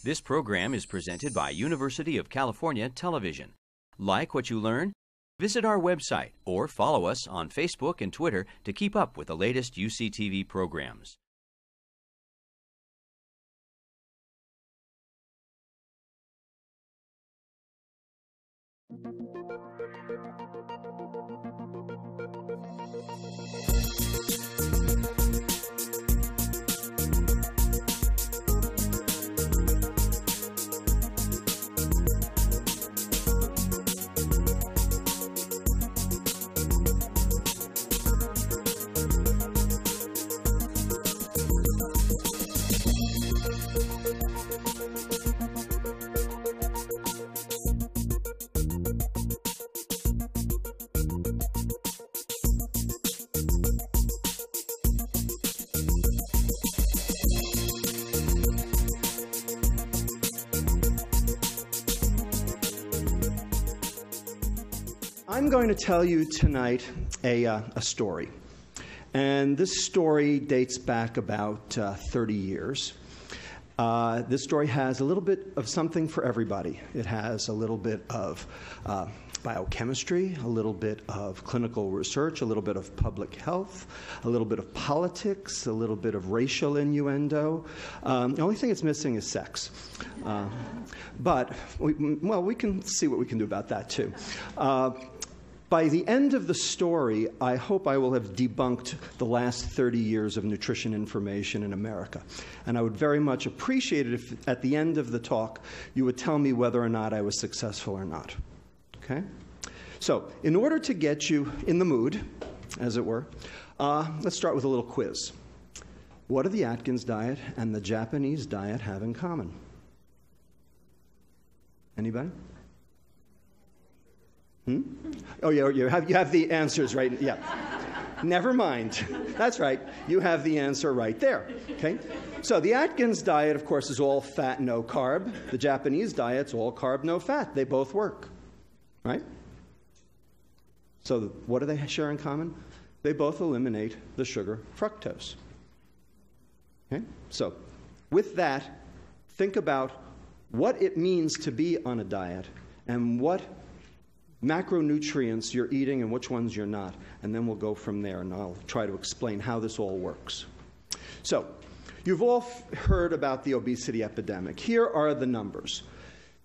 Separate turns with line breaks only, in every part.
This program is presented by University of California Television. Like what you learn? Visit our website or follow us on Facebook and Twitter to keep up with the latest UCTV programs.
I'm going to tell you tonight a story. And this story dates back about 30 years. This story has a little bit of something for everybody. It has a little bit of biochemistry, a little bit of clinical research, a little bit of public health, a little bit of politics, a little bit of racial innuendo. The only thing it's missing is sex. But we can see what we can do about that too. By the end of the story, I hope I will have debunked the last 30 years of nutrition information in America. And I would very much appreciate it if at the end of the talk you would tell me whether or not I was successful or not. Okay? So, in order to get you in the mood, as it were, let's start with a little quiz. What do the Atkins diet and the Japanese diet have in common? Anybody? Oh, yeah, you have the answers right. Yeah. Never mind. That's right. You have the answer right there. Okay? So the Atkins diet, of course, is all fat, no carb. The Japanese diet's all carb, no fat. They both work. Right? So what do they share in common? They both eliminate the sugar fructose. Okay? So with that, think about what it means to be on a diet and what macronutrients you're eating and which ones you're not. And then we'll go from there, and I'll try to explain how this all works. So, you've all heard about the obesity epidemic. Here are the numbers.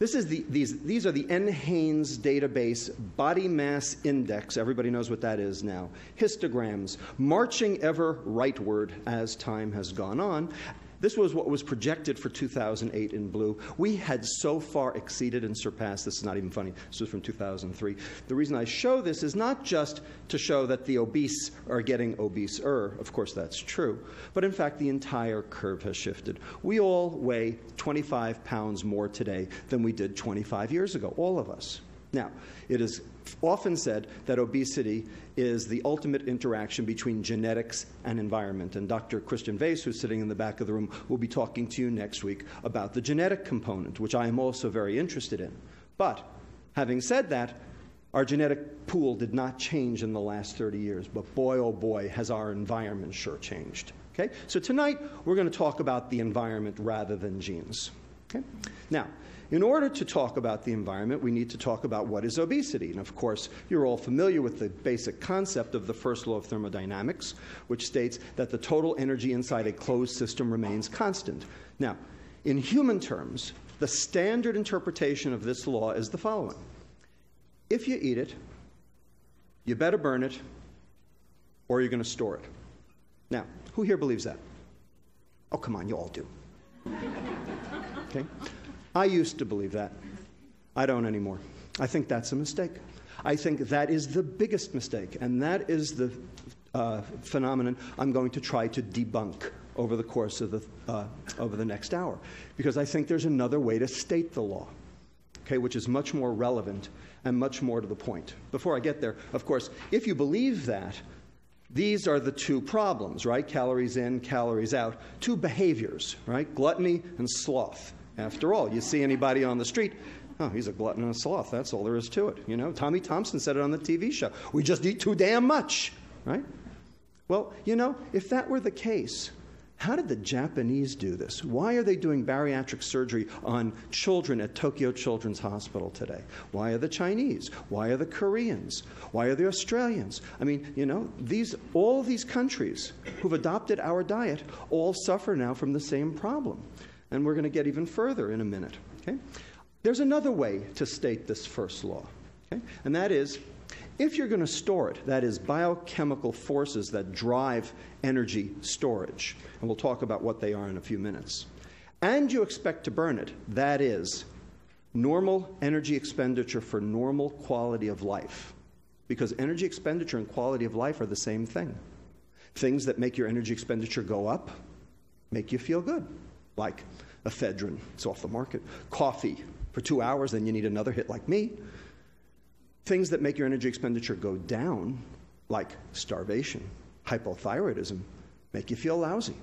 These are the NHANES database body mass index. Everybody knows what that is now. Histograms, marching ever rightward as time has gone on. This was what was projected for 2008 in blue. We had so far exceeded and surpassed. This is not even funny. This was from 2003. The reason I show this is not just to show that the obese are getting obeser. Of course, that's true. But in fact, the entire curve has shifted. We all weigh 25 pounds more today than we did 25 years ago, all of us. Now, it is often said that obesity is the ultimate interaction between genetics and environment. And Dr. Christian Vase, who's sitting in the back of the room, will be talking to you next week about the genetic component, which I am also very interested in. But having said that, our genetic pool did not change in the last 30 years. But boy, oh boy, has our environment sure changed. Okay? So tonight, we're going to talk about the environment rather than genes. Okay? Now, in order to talk about the environment, we need to talk about what is obesity. And of course, you're all familiar with the basic concept of the first law of thermodynamics, which states that the total energy inside a closed system remains constant. Now, in human terms, the standard interpretation of this law is the following. If you eat it, you better burn it, or you're going to store it. Now, who here believes that? Oh, come on, you all do. Okay? I used to believe that. I don't anymore. I think that's a mistake. I think that is the biggest mistake, and that is the phenomenon I'm going to try to debunk over the course of the next hour, because I think there's another way to state the law, okay, which is much more relevant and much more to the point. Before I get there, of course, if you believe that, these are the two problems, right? Calories in, calories out. Two behaviors, right? Gluttony and sloth. After all, you see anybody on the street, oh, he's a glutton and a sloth. That's all there is to it. You know, Tommy Thompson said it on the TV show. We just eat too damn much, right? Well, you know, if that were the case, How did the Japanese do this? Why are they doing bariatric surgery on children at Tokyo Children's Hospital today? Why are the Chinese? Why are the Koreans? Why are the Australians? I mean, you know, all these countries who've adopted our diet all suffer now from the same problem. And we're going to get even further in a minute. Okay? There's another way to state this first law, okay? And that is, if you're going to store it, that is, biochemical forces that drive energy storage, and we'll talk about what they are in a few minutes, and you expect to burn it, that is, normal energy expenditure for normal quality of life, because energy expenditure and quality of life are the same thing. Things that make your energy expenditure go up make you feel good, like ephedrine, it's off the market, coffee for 2 hours, then you need another hit like me. Things that make your energy expenditure go down, like starvation, hypothyroidism, make you feel lousy.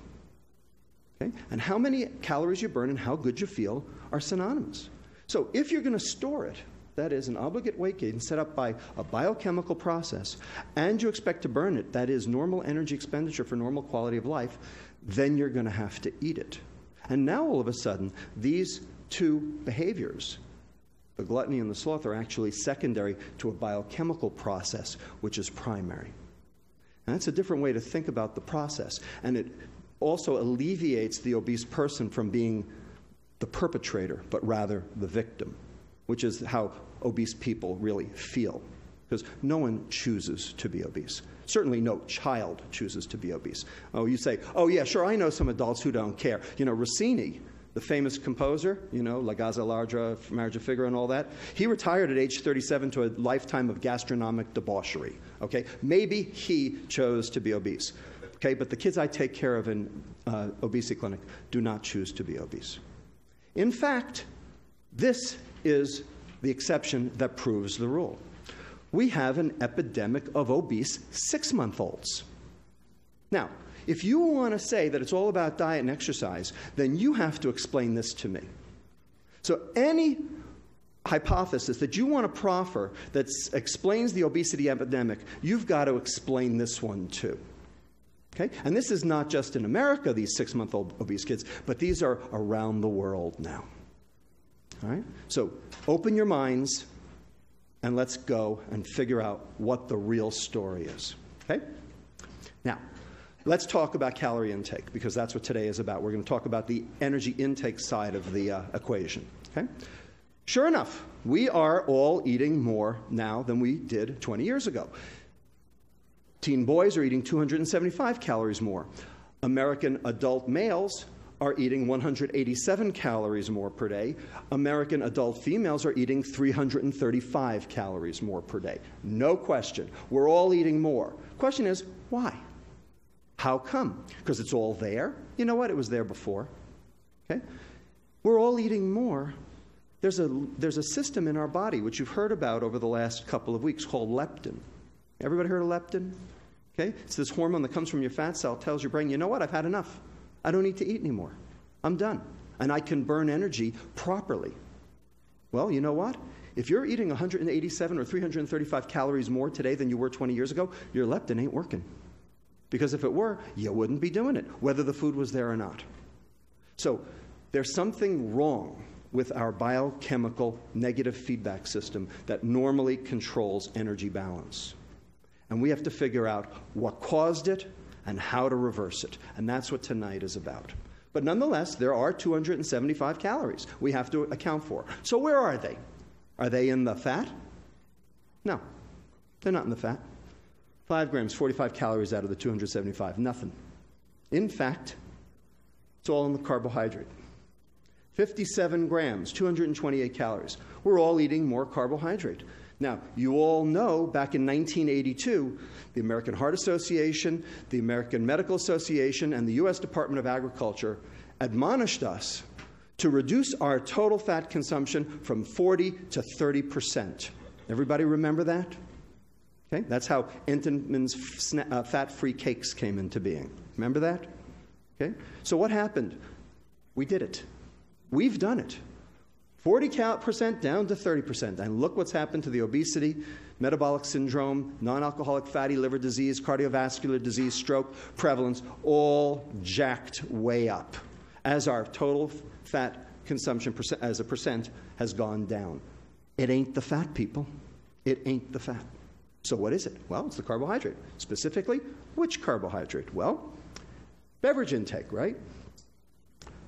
Okay? And how many calories you burn and how good you feel are synonymous. So if you're going to store it, that is an obligate weight gain set up by a biochemical process, and you expect to burn it, that is normal energy expenditure for normal quality of life, then you're going to have to eat it. And now all of a sudden, these two behaviors, the gluttony and the sloth, are actually secondary to a biochemical process, which is primary. And that's a different way to think about the process. And it also alleviates the obese person from being the perpetrator, but rather the victim, which is how obese people really feel. Because no one chooses to be obese. Certainly no child chooses to be obese. Oh, you say, oh yeah, sure, I know some adults who don't care. You know, Rossini, the famous composer, you know, La Gazza Ladra, Marriage of Figaro and all that, he retired at age 37 to a lifetime of gastronomic debauchery, okay? Maybe he chose to be obese, okay? But the kids I take care of in obesity clinic do not choose to be obese. In fact, this is the exception that proves the rule. We have an epidemic of obese 6-month-olds. Now, if you want to say that it's all about diet and exercise, then you have to explain this to me. So any hypothesis that you want to proffer that explains the obesity epidemic, you've got to explain this one too. Okay? And this is not just in America, these 6-month-old obese kids, but these are around the world now. All right? So open your minds and let's go and figure out what the real story is. Okay? Now, let's talk about calorie intake, because that's what today is about. We're going to talk about the energy intake side of the equation. Okay? Sure enough, we are all eating more now than we did 20 years ago. Teen boys are eating 275 calories more. American adult males are eating 187 calories more per day. American adult females are eating 335 calories more per day. No question. We're all eating more. Question is, why? How come? Because it's all there? You know what? It was there before. Okay? We're all eating more. There's a system in our body, which you've heard about over the last couple of weeks, called leptin. Everybody heard of leptin? Okay? It's this hormone that comes from your fat cell, tells your brain, you know what? I've had enough. I don't need to eat anymore. I'm done. And I can burn energy properly. Well, you know what? If you're eating 187 or 335 calories more today than you were 20 years ago, your leptin ain't working. Because if it were, you wouldn't be doing it, whether the food was there or not. So there's something wrong with our biochemical negative feedback system that normally controls energy balance. And we have to figure out what caused it and how to reverse it. And that's what tonight is about. But nonetheless, there are 275 calories we have to account for. So where are they? Are they in the fat? No, they're not in the fat. 5 grams, 45 calories out of the 275, nothing. In fact, it's all in the carbohydrate. 57 grams, 228 calories. We're all eating more carbohydrate. Now, you all know back in 1982, the American Heart Association, the American Medical Association, and the U.S. Department of Agriculture admonished us to reduce our total fat consumption from 40 to 30%. Everybody remember that? Okay? That's how Entenmann's fat-free cakes came into being. Remember that? Okay? So what happened? We did it. We've done it. 40% down to 30%. And look what's happened to the obesity, metabolic syndrome, non-alcoholic fatty liver disease, cardiovascular disease, stroke, prevalence, all jacked way up as our total fat consumption as a percent has gone down. It ain't the fat, people. It ain't the fat. So what is it? Well, it's the carbohydrate. Specifically, which carbohydrate? Well, beverage intake, right?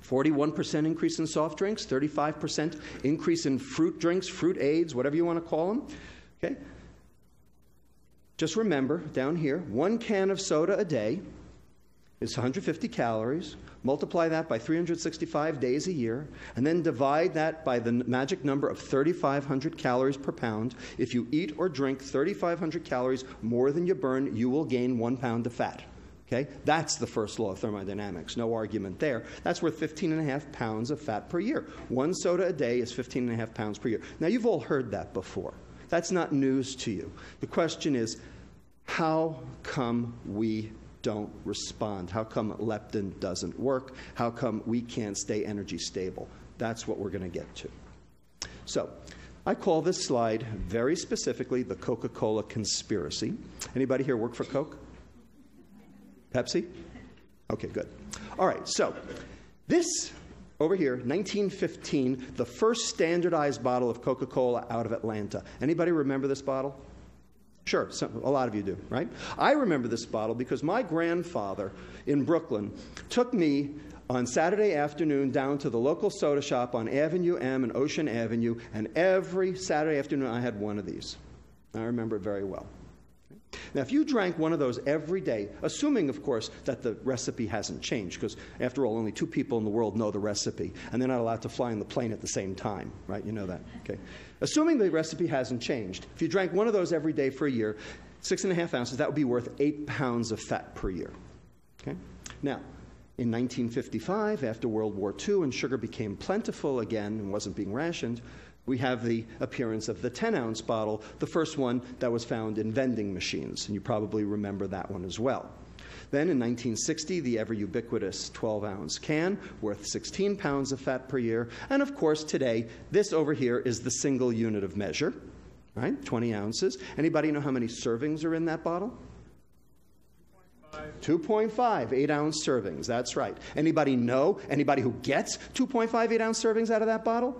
41% increase in soft drinks, 35% increase in fruit drinks, fruit aids, whatever you want to call them. Okay? Just remember, down here, 1 can of soda a day is 150 calories. Multiply that by 365 days a year, and then divide that by the magic number of 3,500 calories per pound. If you eat or drink 3,500 calories more than you burn, you will gain 1 pound of fat. Okay? That's the first law of thermodynamics. No argument there. That's worth 15.5 pounds of fat per year. 1 soda a day is 15.5 pounds per year. Now, you've all heard that before. That's not news to you. The question is, how come we don't respond? How come leptin doesn't work? How come we can't stay energy stable? That's what we're going to get to. So, I call this slide very specifically the Coca-Cola conspiracy. Anybody here work for Coke? Pepsi? Okay, good. All right, so this over here, 1915, the first standardized bottle of Coca-Cola out of Atlanta. Anybody remember this bottle? Sure, a lot of you do, right? I remember this bottle because my grandfather in Brooklyn took me on Saturday afternoon down to the local soda shop on Avenue M and Ocean Avenue, and every Saturday afternoon I had one of these. I remember it very well. Now, if you drank one of those every day, assuming, of course, that the recipe hasn't changed, because, after all, only 2 people in the world know the recipe, and they're not allowed to fly on the plane at the same time, right? You know that, okay? Assuming the recipe hasn't changed, if you drank one of those every day for a year, 6.5 ounces, that would be worth 8 pounds of fat per year, okay? Now, in 1955, after World War II, and sugar became plentiful again and wasn't being rationed, we have the appearance of the 10-ounce bottle, the first one that was found in vending machines, and you probably remember that one as well. Then in 1960, the ever-ubiquitous 12-ounce can, worth 16 pounds of fat per year. And of course, today, this over here is the single unit of measure, right? 20 ounces. Anybody know how many servings are in that bottle? 2.5 8-ounce servings, that's right. Anybody know? Anybody who gets 2.5 8-ounce servings out of that bottle?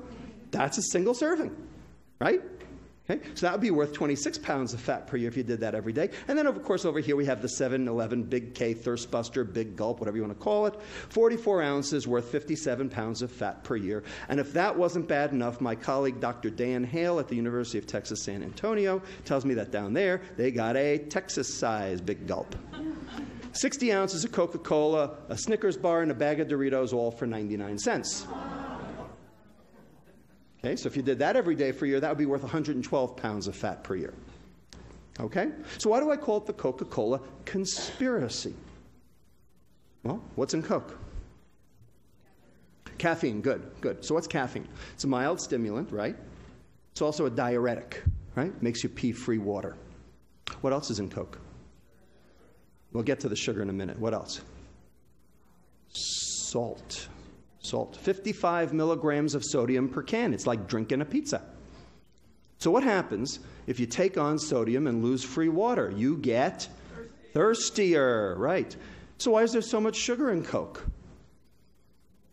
That's a single serving, right? Okay, so that would be worth 26 pounds of fat per year if you did that every day. And then, of course, over here we have the 7-Eleven Big K Thirst Buster, Big Gulp, whatever you want to call it. 44 ounces worth 57 pounds of fat per year. And if that wasn't bad enough, my colleague Dr. Dan Hale at the University of Texas San Antonio tells me that down there they got a Texas-sized Big Gulp. 60 ounces of Coca-Cola, a Snickers bar, and a bag of Doritos, all for 99 cents. Okay, so if you did that every day for a year, that would be worth 112 pounds of fat per year. Okay? So why do I call it the Coca-Cola conspiracy? Well, what's in Coke? Caffeine, good, good. So what's caffeine? It's a mild stimulant, right? It's also a diuretic, right? Makes you pee free water. What else is in Coke? We'll get to the sugar in a minute. What else? Salt. Salt. 55 milligrams of sodium per can. It's like drinking a pizza. So what happens if you take on sodium and lose free water? You get thirstier, right? So why is there so much sugar in Coke?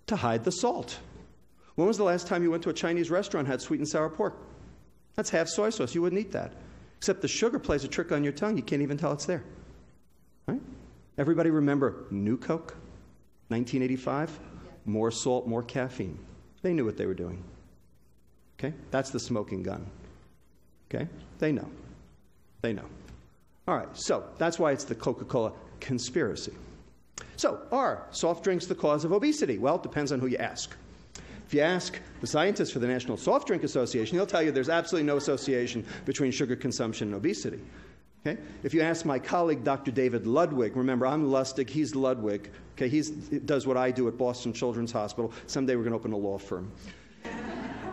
To hide the salt. When was the last time you went to a Chinese restaurant and had sweet and sour pork? That's half soy sauce. You wouldn't eat that. Except the sugar plays a trick on your tongue. You can't even tell it's there. Right? Everybody remember New Coke, 1985? More salt, more caffeine. They knew what they were doing. Okay? That's the smoking gun. Okay? They know. They know. All right, so that's why it's the Coca-Cola conspiracy. So, are soft drinks the cause of obesity? Well, it depends on who you ask. If you ask the scientists for the National Soft Drink Association, he'll tell you there's absolutely no association between sugar consumption and obesity. Okay? If you ask my colleague, Dr. David Ludwig, remember, I'm Lustig, he's Ludwig. Okay? He does what I do at Boston Children's Hospital. Someday we're going to open a law firm.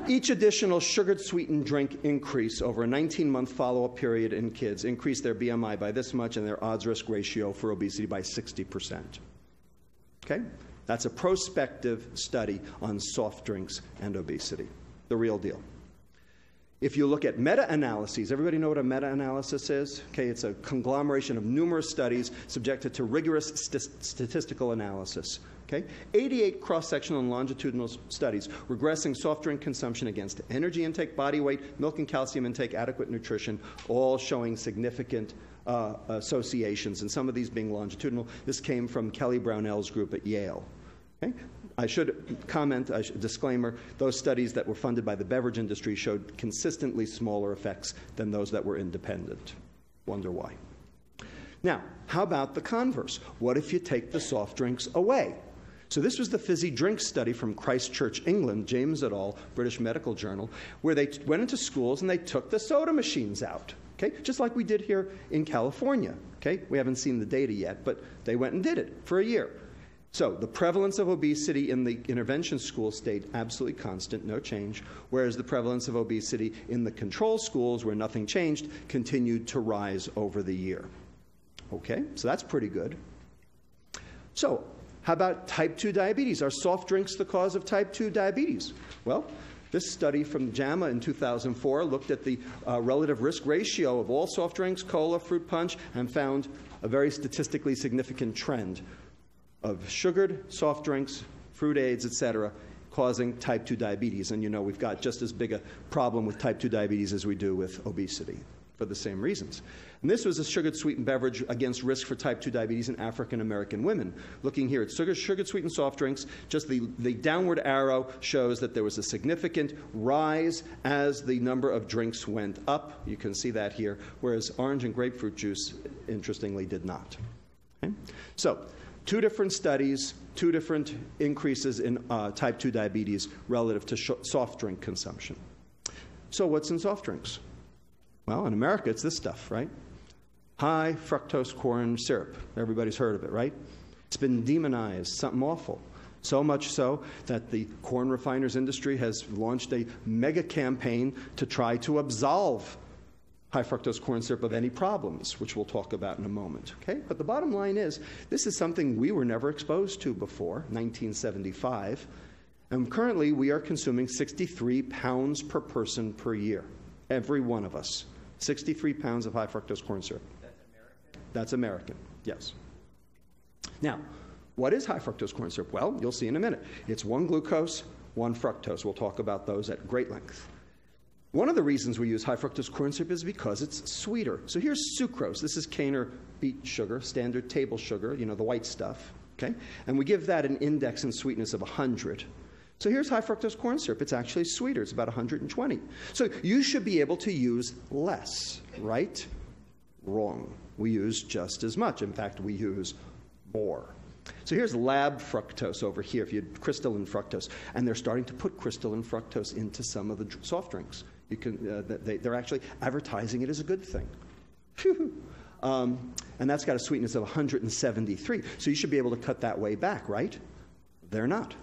Each additional sugared sweetened drink increase over a 19-month follow-up period in kids increased their BMI by this much and their odds-risk ratio for obesity by 60%. Okay? That's a prospective study on soft drinks and obesity. the real deal. If you look at meta-analyses, everybody know what a meta-analysis is? Okay, it's a conglomeration of numerous studies subjected to rigorous statistical analysis. Okay? 88 cross-sectional and longitudinal studies regressing soft drink consumption against energy intake, body weight, milk and calcium intake, adequate nutrition, all showing significant associations, and some of these being longitudinal. This came from Kelly Brownell's group at Yale. Okay? I should comment, disclaimer, those studies that were funded by the beverage industry showed consistently smaller effects than those that were independent. Wonder why. Now, how about the converse? What if you take the soft drinks away? So this was the fizzy drink study from Christchurch, England, James et al., British Medical Journal, where they went into schools and they took the soda machines out. Okay? Just like we did here in California. Okay? We haven't seen the data yet, but they went and did it for a year. So the prevalence of obesity in the intervention school stayed absolutely constant, no change, whereas the prevalence of obesity in the control schools, where nothing changed, continued to rise over the year. Okay, so that's pretty good. So how about type 2 diabetes? Are soft drinks the cause of type 2 diabetes? Well, this study from JAMA in 2004 looked at the relative risk ratio of all soft drinks, cola, fruit punch, and found a very statistically significant trend of sugared soft drinks, fruit aids, etc., causing type 2 diabetes. And you know we've got just as big a problem with type 2 diabetes as we do with obesity for the same reasons. And this was a sugared sweetened beverage against risk for type 2 diabetes in African American women. Looking here at sugared sweetened soft drinks, just the downward arrow shows that there was a significant rise as the number of drinks went up. You can see that here, whereas orange and grapefruit juice, interestingly, did not. Okay? So, two different studies, two different increases in type 2 diabetes relative to soft drink consumption. So what's in soft drinks? Well, in America, it's this stuff, right? High fructose corn syrup. Everybody's heard of it, right? It's been demonized, something awful. So much so that the corn refiners industry has launched a mega campaign to try to absolve high fructose corn syrup of any problems, which we'll talk about in a moment. Okay? But the bottom line is, this is something we were never exposed to before, 1975, and currently we are consuming 63 pounds per person per year, every one of us. 63 pounds of high fructose corn syrup.
That's American?
That's American, yes. Now, what is high fructose corn syrup? Well, you'll see in a minute. It's 1 glucose, 1 fructose. We'll talk about those at great length. One of the reasons we use high fructose corn syrup is because it's sweeter. So here's sucrose. This is cane or beet sugar, standard table sugar, you know, the white stuff. Okay? And we give that an index in sweetness of 100. So here's high fructose corn syrup. It's actually sweeter. It's about 120. So you should be able to use less, right? Wrong. We use just as much. In fact, we use more. So here's lab fructose over here, if you had crystalline fructose. And they're starting to put crystalline fructose into some of the soft drinks. You can, they're actually advertising it as a good thing. And that's got a sweetness of 173. So you should be able to cut that way back, right? They're not.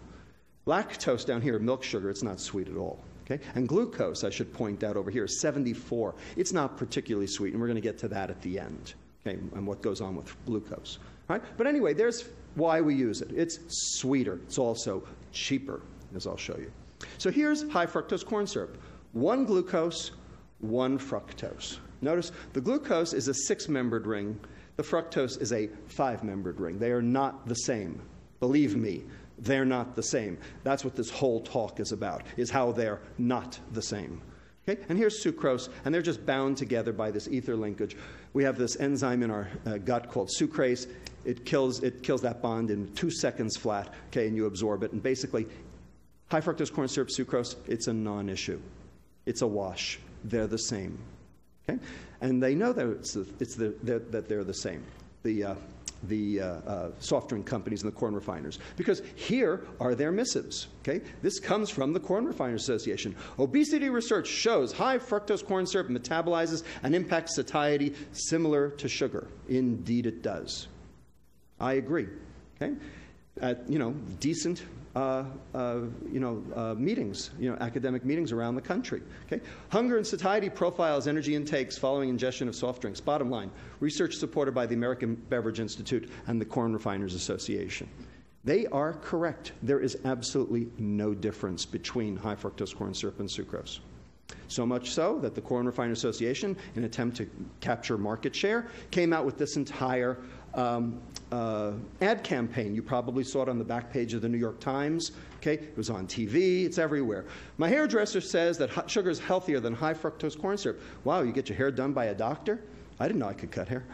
Lactose down here, milk sugar, it's not sweet at all. Okay? And glucose, I should point out over here, is 74. It's not particularly sweet, and we're going to get to that at the end, okay, and what goes on with glucose. All right? But anyway, there's why we use it. It's sweeter. It's also cheaper, as I'll show you. So here's high fructose corn syrup. 1 glucose, 1 fructose. Notice the glucose is a 6-membered ring. The fructose is a 5-membered ring. They are not the same. Believe me, they're not the same. That's what this whole talk is about, is how they're not the same. Okay? And here's sucrose, and they're just bound together by this ether linkage. We have this enzyme in our gut called sucrase. It kills that bond in 2 seconds flat, okay, and you absorb it. And basically, high fructose corn syrup, sucrose, it's a non-issue. It's a wash. They're the same. Okay? And they know that that they're the same, the soft drink companies and the corn refiners, because here are their missives. Okay? This comes from the Corn Refiners Association. Obesity research shows high fructose corn syrup metabolizes and impacts satiety similar to sugar. Indeed it does. I agree. Okay? At, decent meetings, academic meetings around the country. Okay? Hunger and satiety profiles energy intakes following ingestion of soft drinks. Bottom line, research supported by the American Beverage Institute and the Corn Refiners Association. They are correct. There is absolutely no difference between high fructose corn syrup and sucrose. So much so that the Corn Refiners Association, in an attempt to capture market share, came out with this entire ad campaign. You probably saw it on the back page of the New York Times. Okay? It was on TV. It's everywhere. My hairdresser says that sugar is healthier than high fructose corn syrup. Wow, you get your hair done by a doctor? I didn't know I could cut hair.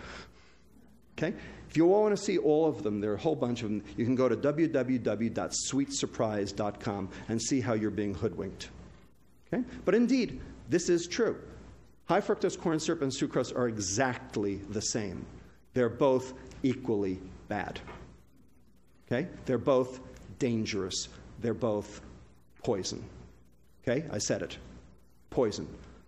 Okay? If you all want to see all of them, there are a whole bunch of them. You can go to www.sweetsurprise.com and see how you're being hoodwinked. Okay? But indeed, this is true. High fructose corn syrup and sucrose are exactly the same. They're both equally bad. Okay? They're both dangerous. They're both poison. Okay? I said it. Poison.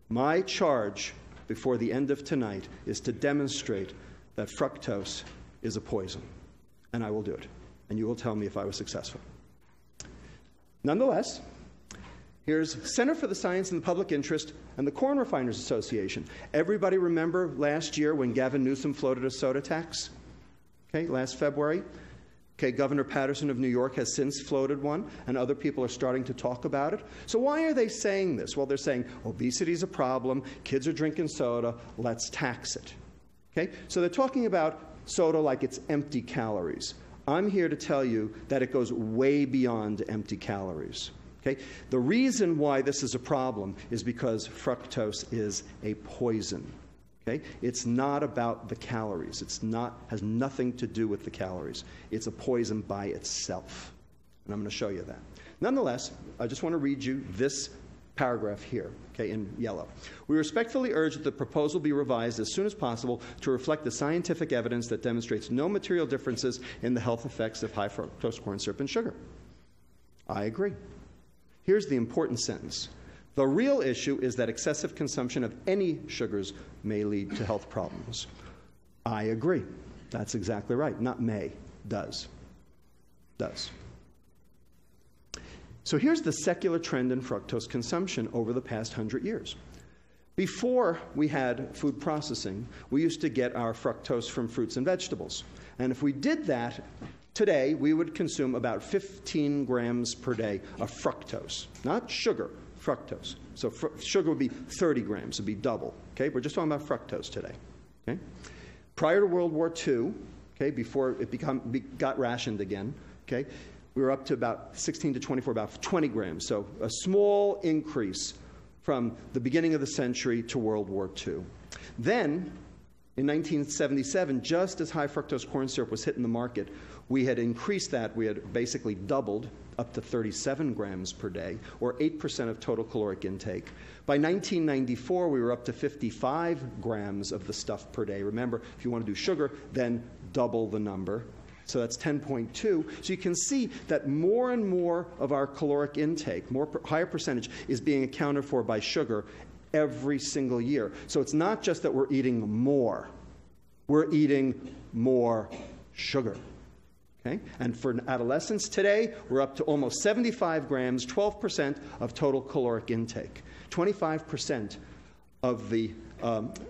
My charge before the end of tonight is to demonstrate that fructose is a poison. And I will do it. And you will tell me if I was successful. Nonetheless, here's Center for the Science and the Public Interest and the Corn Refiners Association. Everybody remember last year when Gavin Newsom floated a soda tax? Okay, last February. Okay, Governor Patterson of New York has since floated one, and other people are starting to talk about it. So why are they saying this? Well, they're saying obesity is a problem, kids are drinking soda, let's tax it. Okay, so they're talking about soda like it's empty calories. I'm here to tell you that it goes way beyond empty calories. Okay? The reason why this is a problem is because fructose is a poison. Okay? It's not about the calories. Has nothing to do with the calories. It's a poison by itself. And I'm going to show you that. Nonetheless, I just want to read you this paragraph here, okay, in yellow. We respectfully urge that the proposal be revised as soon as possible to reflect the scientific evidence that demonstrates no material differences in the health effects of high fructose corn syrup and sugar. I agree. Here's the important sentence. The real issue is that excessive consumption of any sugars may lead to health problems. I agree. That's exactly right. Not may. Does. Does. So here's the secular trend in fructose consumption over the past 100 years. Before we had food processing, we used to get our fructose from fruits and vegetables. And if we did that, today we would consume about 15 grams per day of fructose. Not sugar, fructose. So sugar would be 30 grams, it would be double. Okay? We're just talking about fructose today. Okay? Prior to World War II, okay, before it got rationed again, okay, we were up to about 16 to 24, about 20 grams. So a small increase from the beginning of the century to World War II. Then, in 1977, just as high fructose corn syrup was hitting the market, we had increased that. We had basically doubled up to 37 grams per day, or 8% of total caloric intake. By 1994, we were up to 55 grams of the stuff per day. Remember, if you want to do sugar, then double the number. So that's 10.2. So you can see that more and more of our caloric intake, higher percentage, is being accounted for by sugar every single year. So it's not just that we're eating more. We're eating more sugar. Okay? And for adolescents today, we're up to almost 75 grams, 12% of total caloric intake. 25% of the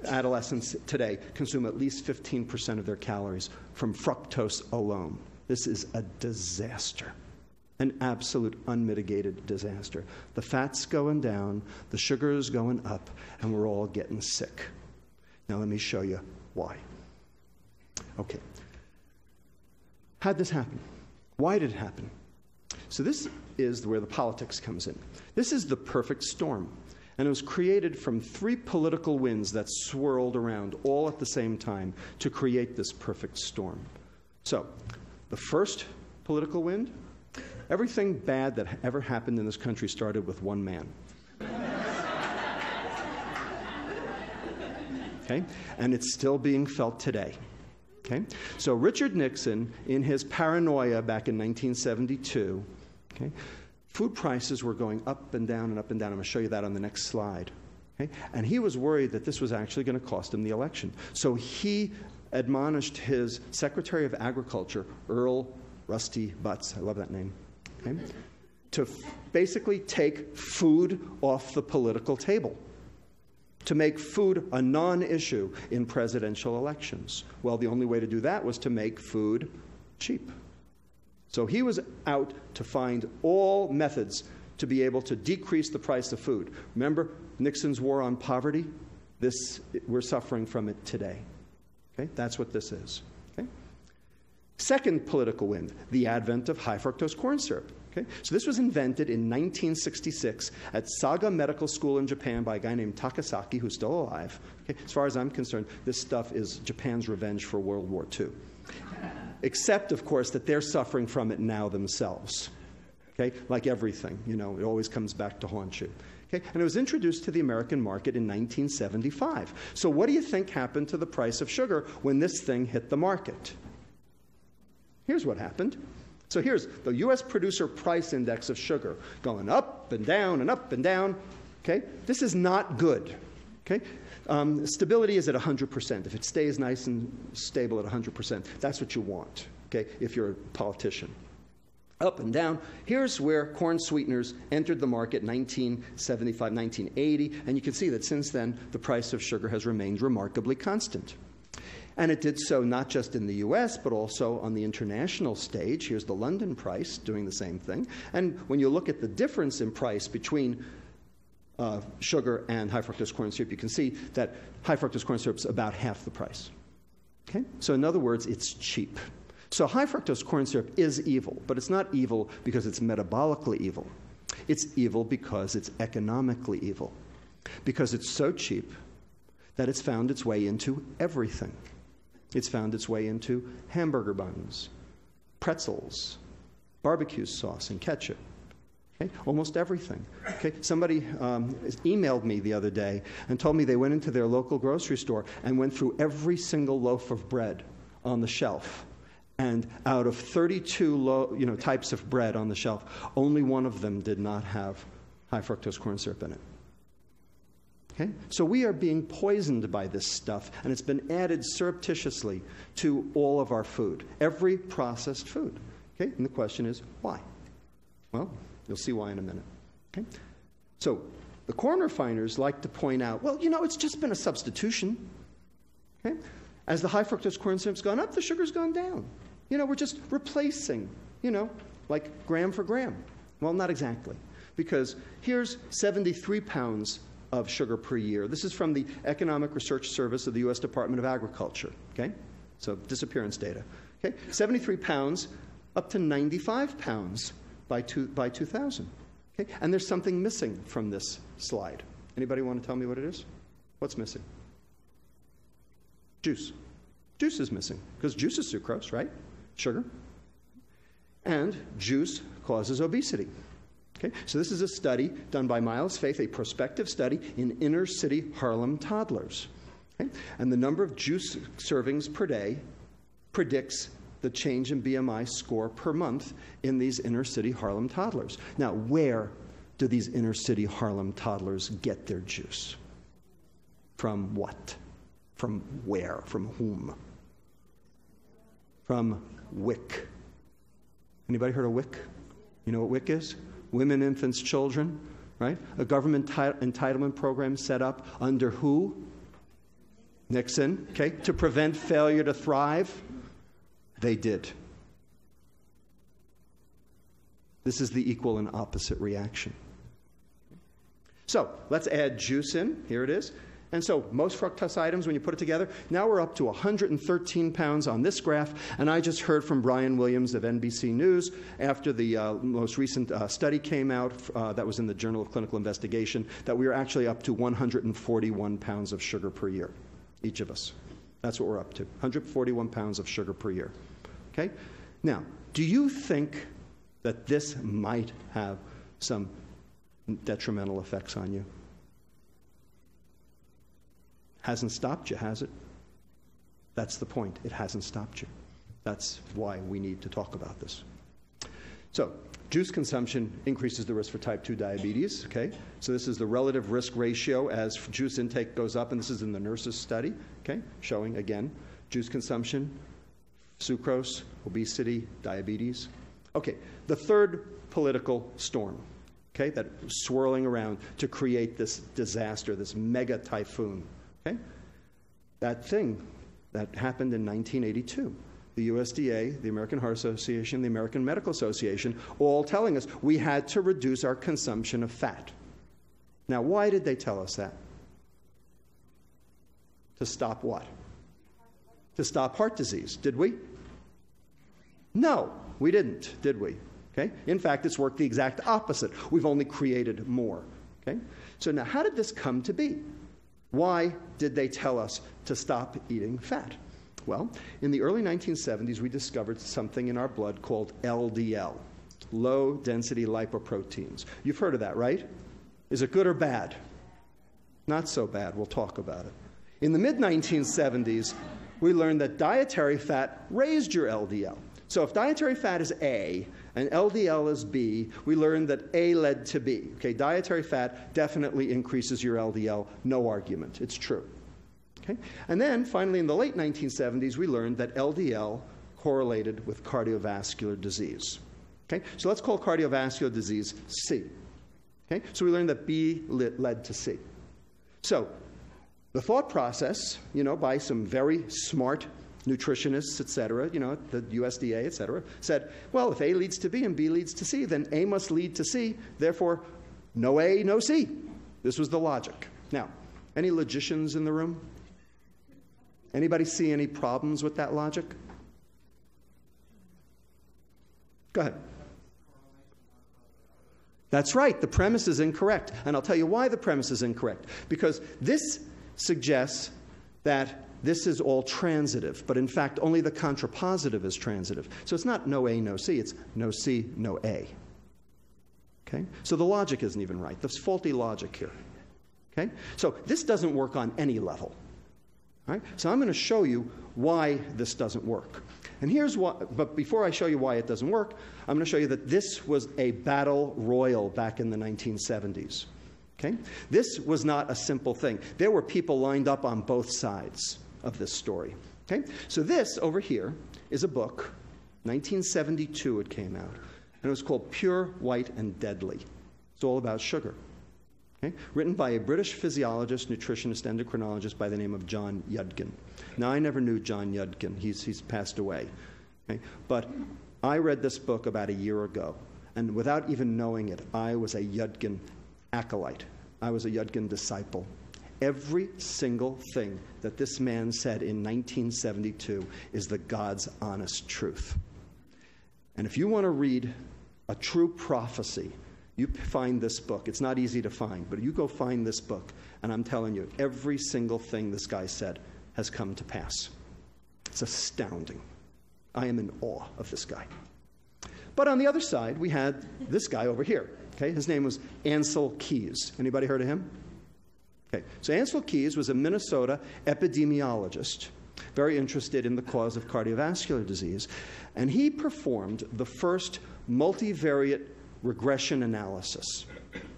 adolescents today consume at least 15% of their calories from fructose alone. This is a disaster, an absolute unmitigated disaster. The fat's going down, the sugar is going up, and we're all getting sick. Now let me show you why. Okay. How'd this happen? Why did it happen? So this is where the politics comes in. This is the perfect storm. And it was created from 3 political winds that swirled around all at the same time to create this perfect storm. So, the first political wind, everything bad that ever happened in this country started with one man. Okay? And it's still being felt today. Okay? So Richard Nixon, in his paranoia back in 1972, okay, food prices were going up and down and up and down. I'm going to show you that on the next slide. Okay? And he was worried that this was actually going to cost him the election. So he admonished his Secretary of Agriculture, Earl Rusty Butz, I love that name, okay, to basically take food off the political table, to make food a non-issue in presidential elections. Well, the only way to do that was to make food cheap. So he was out to find all methods to be able to decrease the price of food. Remember Nixon's war on poverty? We're suffering from it today. Okay? That's what this is. Okay? Second political wind, the advent of high fructose corn syrup. Okay? So this was invented in 1966 at Saga Medical School in Japan by a guy named Takasaki, who's still alive. Okay? As far as I'm concerned, this stuff is Japan's revenge for World War II. Except, of course, that they're suffering from it now themselves. Okay? Like everything, it always comes back to haunt you. Okay? And it was introduced to the American market in 1975. So what do you think happened to the price of sugar when this thing hit the market? Here's what happened. So here's the U.S. Producer Price Index of sugar going up and down and up and down. Okay? This is not good. Okay? Stability is at 100%. If it stays nice and stable at 100%, that's what you want, okay, if you're a politician. Up and down. Here's where corn sweeteners entered the market in 1975, 1980, and you can see that since then, the price of sugar has remained remarkably constant. And it did so not just in the U.S., but also on the international stage. Here's the London price doing the same thing. And when you look at the difference in price between sugar and high fructose corn syrup, you can see that high fructose corn syrup is about half the price. Okay? So in other words, it's cheap. So high fructose corn syrup is evil, but it's not evil because it's metabolically evil. It's evil because it's economically evil, because it's so cheap that it's found its way into everything. It's found its way into hamburger buns, pretzels, barbecue sauce, and ketchup. Okay? Almost everything. Okay? Somebody emailed me the other day and told me they went into their local grocery store and went through every single loaf of bread on the shelf. And out of 32 types of bread on the shelf, only one of them did not have high fructose corn syrup in it. Okay? So we are being poisoned by this stuff, and it's been added surreptitiously to all of our food, every processed food. Okay? And the question is, why? Well, you'll see why in a minute. Okay? So the corn refiners like to point out, well, it's just been a substitution. Okay? As the high fructose corn syrup's gone up, the sugar's gone down. We're just replacing, like gram for gram. Well, not exactly, because here's 73 pounds of sugar per year. This is from the Economic Research Service of the U.S. Department of Agriculture. Okay? So disappearance data. Okay? 73 pounds up to 95 pounds by 2000. Okay? And there's something missing from this slide. Anybody want to tell me what it is? What's missing? Juice. Juice is missing, because juice is sucrose, right? Sugar. And juice causes obesity. Okay? So this is a study done by Miles Faith, a prospective study in inner-city Harlem toddlers. Okay? And the number of juice servings per day predicts the change in BMI score per month in these inner-city Harlem toddlers. Now, where do these inner-city Harlem toddlers get their juice? From what? From where? From whom? From WIC. Anybody heard of WIC? You know what WIC is? Women, Infants, Children, right? A government entitlement program set up under who? Nixon, okay? To prevent failure to thrive. They did. This is the equal and opposite reaction. So let's add juice in. Here it is. And so most fructose items, when you put it together, now we're up to 113 pounds on this graph. And I just heard from Brian Williams of NBC News after the most recent study came out that was in the Journal of Clinical Investigation that we are actually up to 141 pounds of sugar per year, each of us. That's what we're up to, 141 pounds of sugar per year. Okay? Now, do you think that this might have some detrimental effects on you? Hasn't stopped you, has it? That's the point. It hasn't stopped you. That's why we need to talk about this. So, juice consumption increases the risk for type 2 diabetes, okay? So this is the relative risk ratio as juice intake goes up, and this is in the nurses' study, okay? Showing, again, juice consumption, sucrose, obesity, diabetes. Okay, the third political storm, okay, that swirling around to create this disaster, this mega typhoon. Okay? That thing that happened in 1982, the USDA, the American Heart Association, the American Medical Association, all telling us we had to reduce our consumption of fat. Now, why did they tell us that? To stop what? To stop heart disease. Did we? No, we didn't, did we? Okay? In fact, it's worked the exact opposite. We've only created more. Okay? So now, how did this come to be? Why did they tell us to stop eating fat? Well, in the early 1970s, we discovered something in our blood called LDL, low-density lipoproteins. You've heard of that, right? Is it good or bad? Not so bad. We'll talk about it. In the mid-1970s, we learned that dietary fat raised your LDL. So if dietary fat is A and LDL is B, we learned that A led to B. Okay, dietary fat definitely increases your LDL, no argument. It's true. Okay? And then finally in the late 1970s, we learned that LDL correlated with cardiovascular disease. Okay? So let's call cardiovascular disease C. Okay? So we learned that B led to C. So the thought process, by some very smart nutritionists, et cetera, the USDA, et cetera, said, well, if A leads to B and B leads to C, then A must lead to C. Therefore, no A, no C. This was the logic. Now, any logicians in the room? Anybody see any problems with that logic? Go ahead. That's right. The premise is incorrect. And I'll tell you why the premise is incorrect. Because this suggests that this is all transitive, but in fact, only the contrapositive is transitive. So it's not no A, no C, it's no C, no A. Okay? So the logic isn't even right. There's faulty logic here. Okay? So this doesn't work on any level. All right? So I'm going to show you why this doesn't work. And here's what, but before I show you why it doesn't work, I'm going to show you that this was a battle royal back in the 1970s. Okay? This was not a simple thing. There were people lined up on both sides of this story. Okay? So this over here is a book, 1972 it came out, and it was called Pure, White, and Deadly. It's all about sugar. Okay? Written by a British physiologist, nutritionist, endocrinologist by the name of John Yudkin. Now, I never knew John Yudkin. He's passed away. Okay? But I read this book about a year ago, and without even knowing it, I was a Yudkin acolyte. I was a Yudkin disciple. Every single thing that this man said in 1972 is the God's honest truth. And if you want to read a true prophecy, you find this book. It's not easy to find, but you go find this book, and I'm telling you, every single thing this guy said has come to pass. It's astounding. I am in awe of this guy. But on the other side, we had this guy over here. Okay? His name was Ansel Keys. Anybody heard of him? Okay. So Ansel Keys was a Minnesota epidemiologist, very interested in the cause of cardiovascular disease, and he performed the first multivariate regression analysis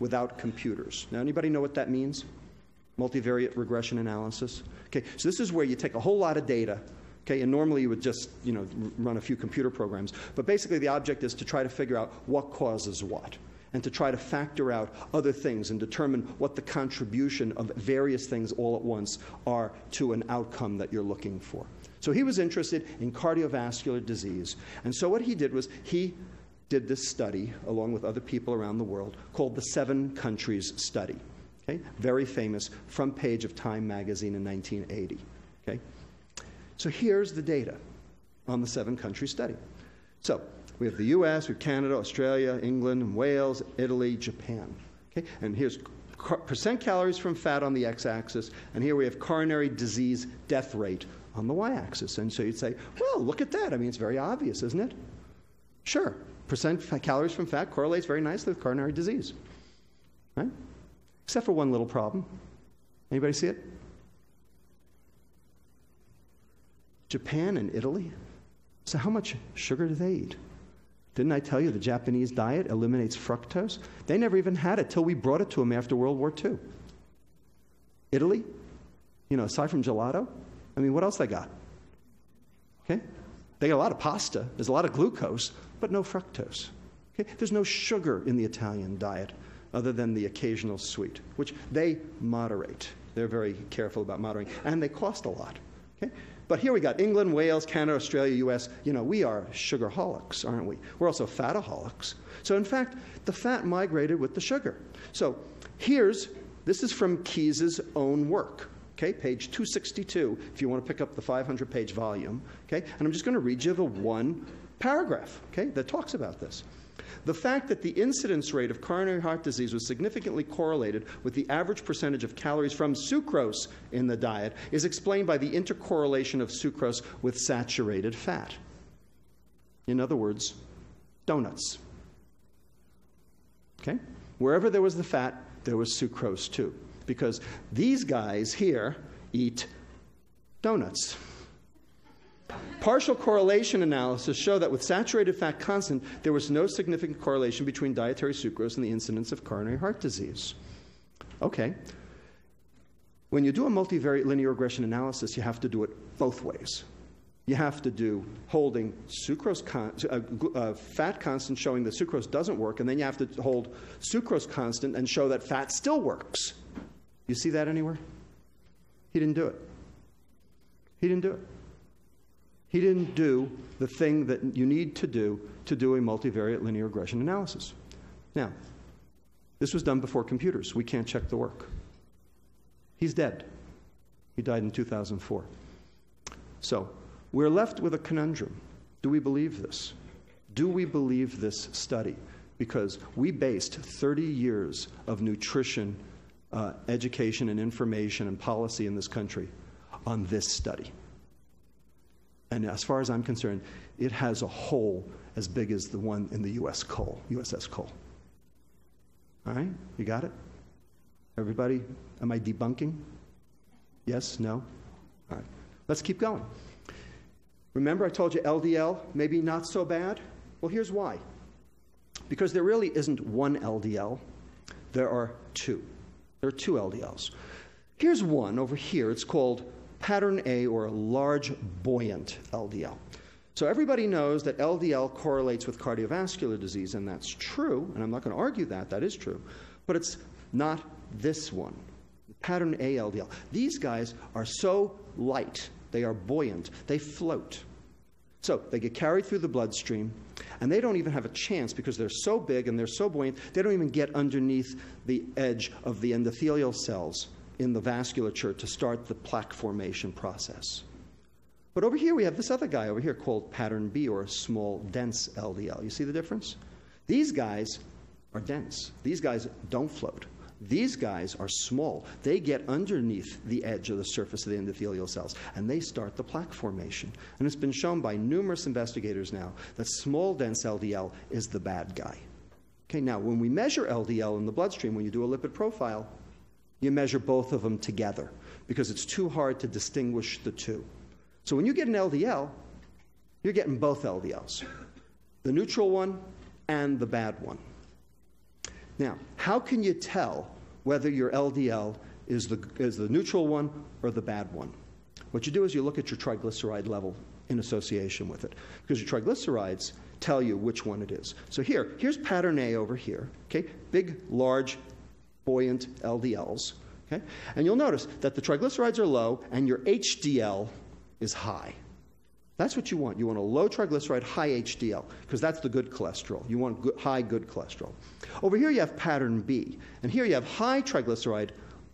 without computers. Now, anybody know what that means? Multivariate regression analysis? Okay, so this is where you take a whole lot of data, okay, and normally you would just, run a few computer programs, but basically the object is to try to figure out what causes what, and to try to factor out other things and determine what the contribution of various things all at once are to an outcome that you're looking for. So he was interested in cardiovascular disease, and so what he did was he did this study, along with other people around the world, called the 7 Countries Study. Okay? Very famous, front page of Time magazine in 1980. Okay? So here's the data on the 7 Country Study. So we have the US, we have Canada, Australia, England, Wales, Italy, Japan. Okay? And here's percent calories from fat on the x-axis, and here we have coronary disease death rate on the y-axis. And so you'd say, well, look at that. I mean, it's very obvious, isn't it? Sure. Percent calories from fat correlates very nicely with coronary disease. Right? Except for one little problem. Anybody see it? Japan and Italy. So how much sugar do they eat? Didn't I tell you the Japanese diet eliminates fructose? They never even had it till we brought it to them after World War II. Italy, aside from gelato, I mean, what else they got? Okay? They got a lot of pasta. There's a lot of glucose, but no fructose. Okay? There's no sugar in the Italian diet other than the occasional sweet, which they moderate. They're very careful about moderating. And they cost a lot. Okay? But here we got England, Wales, Canada, Australia, US. You know, we are sugarholics, aren't we? We're also fataholics. So in fact, the fat migrated with the sugar. So this is from Keyes's own work. Okay, page 262, if you want to pick up the 500-page volume. Okay, and I'm just going to read you the one paragraph, okay, that talks about this. The fact that the incidence rate of coronary heart disease was significantly correlated with the average percentage of calories from sucrose in the diet is explained by the intercorrelation of sucrose with saturated fat. In other words, donuts. Okay? Wherever there was the fat, there was sucrose too. Because these guys here eat donuts. Partial correlation analysis show that with saturated fat constant, there was no significant correlation between dietary sucrose and the incidence of coronary heart disease. Okay. When you do a multivariate linear regression analysis, you have to do it both ways. You have to do holding sucrose fat constant showing that sucrose doesn't work, and then you have to hold sucrose constant and show that fat still works. You see that anywhere? He didn't do it. He didn't do it. He didn't do the thing that you need to do a multivariate linear regression analysis. Now, this was done before computers. We can't check the work. He's dead. He died in 2004. So, we're left with a conundrum. Do we believe this? Do we believe this study? Because we based 30 years of nutrition education and information and policy in this country on this study. And as far as I'm concerned, it has a hole as big as the one in the USS Cole. All right? You got it? Everybody, am I debunking? Yes? No? All right. Let's keep going. Remember I told you LDL, maybe not so bad? Well, here's why. Because there really isn't one LDL. There are two. There are two LDLs. Here's one over here. It's called pattern A, or a large buoyant LDL. So everybody knows that LDL correlates with cardiovascular disease, and that's true, and I'm not going to argue that. That is true. But it's not this one, pattern A LDL. These guys are so light. They are buoyant. They float. So they get carried through the bloodstream, and they don't even have a chance because they're so big and they're so buoyant, they don't even get underneath the edge of the endothelial cells in the vasculature to start the plaque formation process. But over here we have this other guy over here called pattern B, or a small, dense LDL. You see the difference? These guys are dense. These guys don't float. These guys are small. They get underneath the edge of the surface of the endothelial cells, and they start the plaque formation. And it's been shown by numerous investigators now that small, dense LDL is the bad guy. Okay, now when we measure LDL in the bloodstream, when you do a lipid profile, you measure both of them together because it's too hard to distinguish the two. So when you get an LDL, you're getting both LDLs, the neutral one and the bad one. Now, how can you tell whether your LDL is the neutral one or the bad one? What you do is you look at your triglyceride level in association with it, because your triglycerides tell you which one it is. So here's pattern A over here, okay? Big, large, buoyant LDLs, okay? And you'll notice that the triglycerides are low and your HDL is high. That's what you want. You want a low triglyceride, high HDL, because that's the good cholesterol. You want high good cholesterol. Over here you have pattern B, and here you have high triglyceride,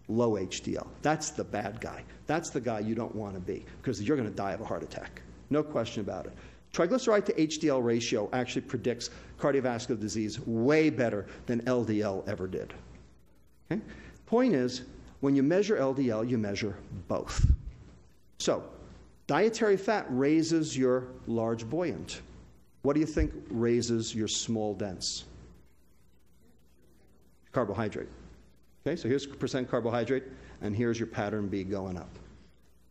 low HDL. That's the bad guy. That's the guy you don't want to be, because you're going to die of a heart attack. No question about it. Triglyceride to HDL ratio actually predicts cardiovascular disease way better than LDL ever did. Okay? Point is, when you measure LDL, you measure both. So, dietary fat raises your large buoyant. What do you think raises your small dense? Carbohydrate. Okay, so here's percent carbohydrate, and here's your pattern B going up.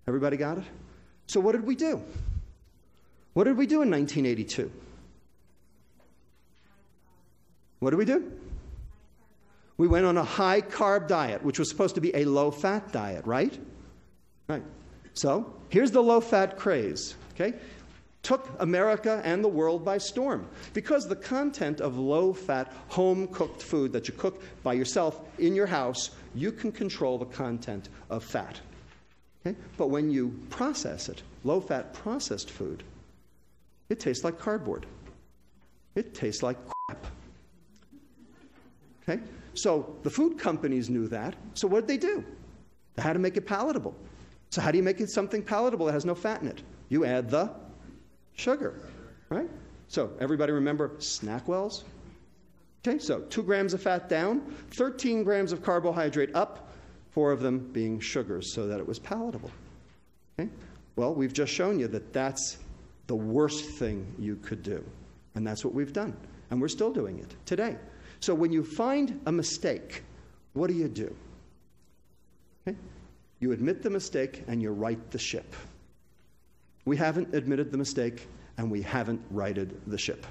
Everybody got it? So what did we do? What did we do in 1982? What did we do? We went on a high-carb diet, which was supposed to be a low-fat diet, right? Right. So here's the low-fat craze, okay? Took America and the world by storm because the content of low-fat, home-cooked food that you cook by yourself in your house, you can control the content of fat. Okay? But when you process it, low-fat processed food, it tastes like cardboard. It tastes like crap. Okay? So the food companies knew that. So what did they do? They had to make it palatable. So how do you make it something palatable that has no fat in it? You add the sugar, right? So everybody remember SnackWells? Okay, so 2 grams of fat down, 13 grams of carbohydrate up, 4 of them being sugars so that it was palatable. Okay? Well, we've just shown you that that's the worst thing you could do. And that's what we've done. And we're still doing it today. So when you find a mistake, what do? Okay? You admit the mistake and you right the ship. We haven't admitted the mistake and we haven't righted the ship.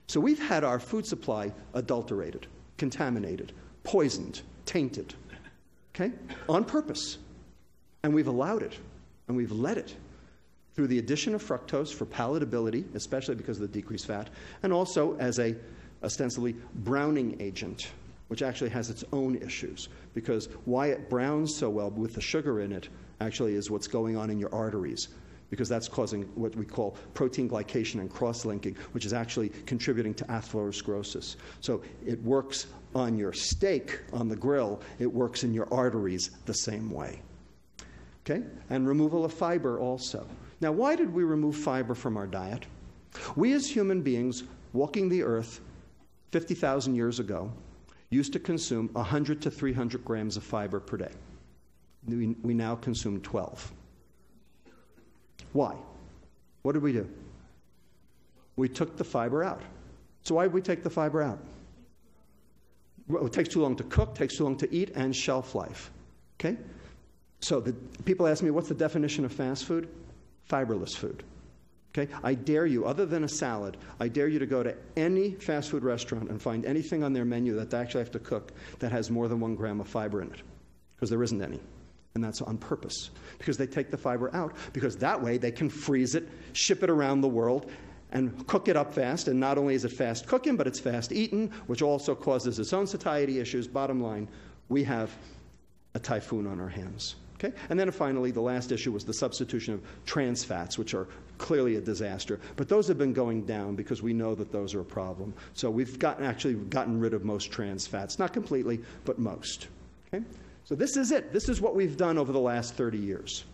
So we've had our food supply adulterated, contaminated, poisoned, tainted, okay, on purpose. And we've allowed it, and we've let it through the addition of fructose for palatability, especially because of the decreased fat, and also as a ostensibly browning agent, which actually has its own issues, because why it browns so well with the sugar in it actually is what's going on in your arteries, because that's causing what we call protein glycation and cross-linking, which is actually contributing to atherosclerosis. So it works on your steak on the grill, it works in your arteries the same way. Okay? And removal of fiber also. Now, why did we remove fiber from our diet? We as human beings walking the earth 50,000 years ago used to consume 100 to 300 grams of fiber per day. We now consume 12. Why? What did we do? We took the fiber out. So why did we take the fiber out? Well, it takes too long to cook, takes too long to eat, and shelf life. Okay? So people ask me, what's the definition of fast food? Fiberless food. Okay? I dare you, other than a salad, I dare you to go to any fast food restaurant and find anything on their menu that they actually have to cook that has more than 1 gram of fiber in it. Because there isn't any. And that's on purpose. Because they take the fiber out. Because that way they can freeze it, ship it around the world, and cook it up fast. And not only is it fast cooking, but it's fast eaten, which also causes its own satiety issues. Bottom line, we have a typhoon on our hands. Okay? And then finally, the last issue was the substitution of trans fats, which are clearly a disaster. But those have been going down because we know that those are a problem. So we've actually gotten rid of most trans fats. Not completely, but most. Okay? So this is it. This is what we've done over the last 30 years.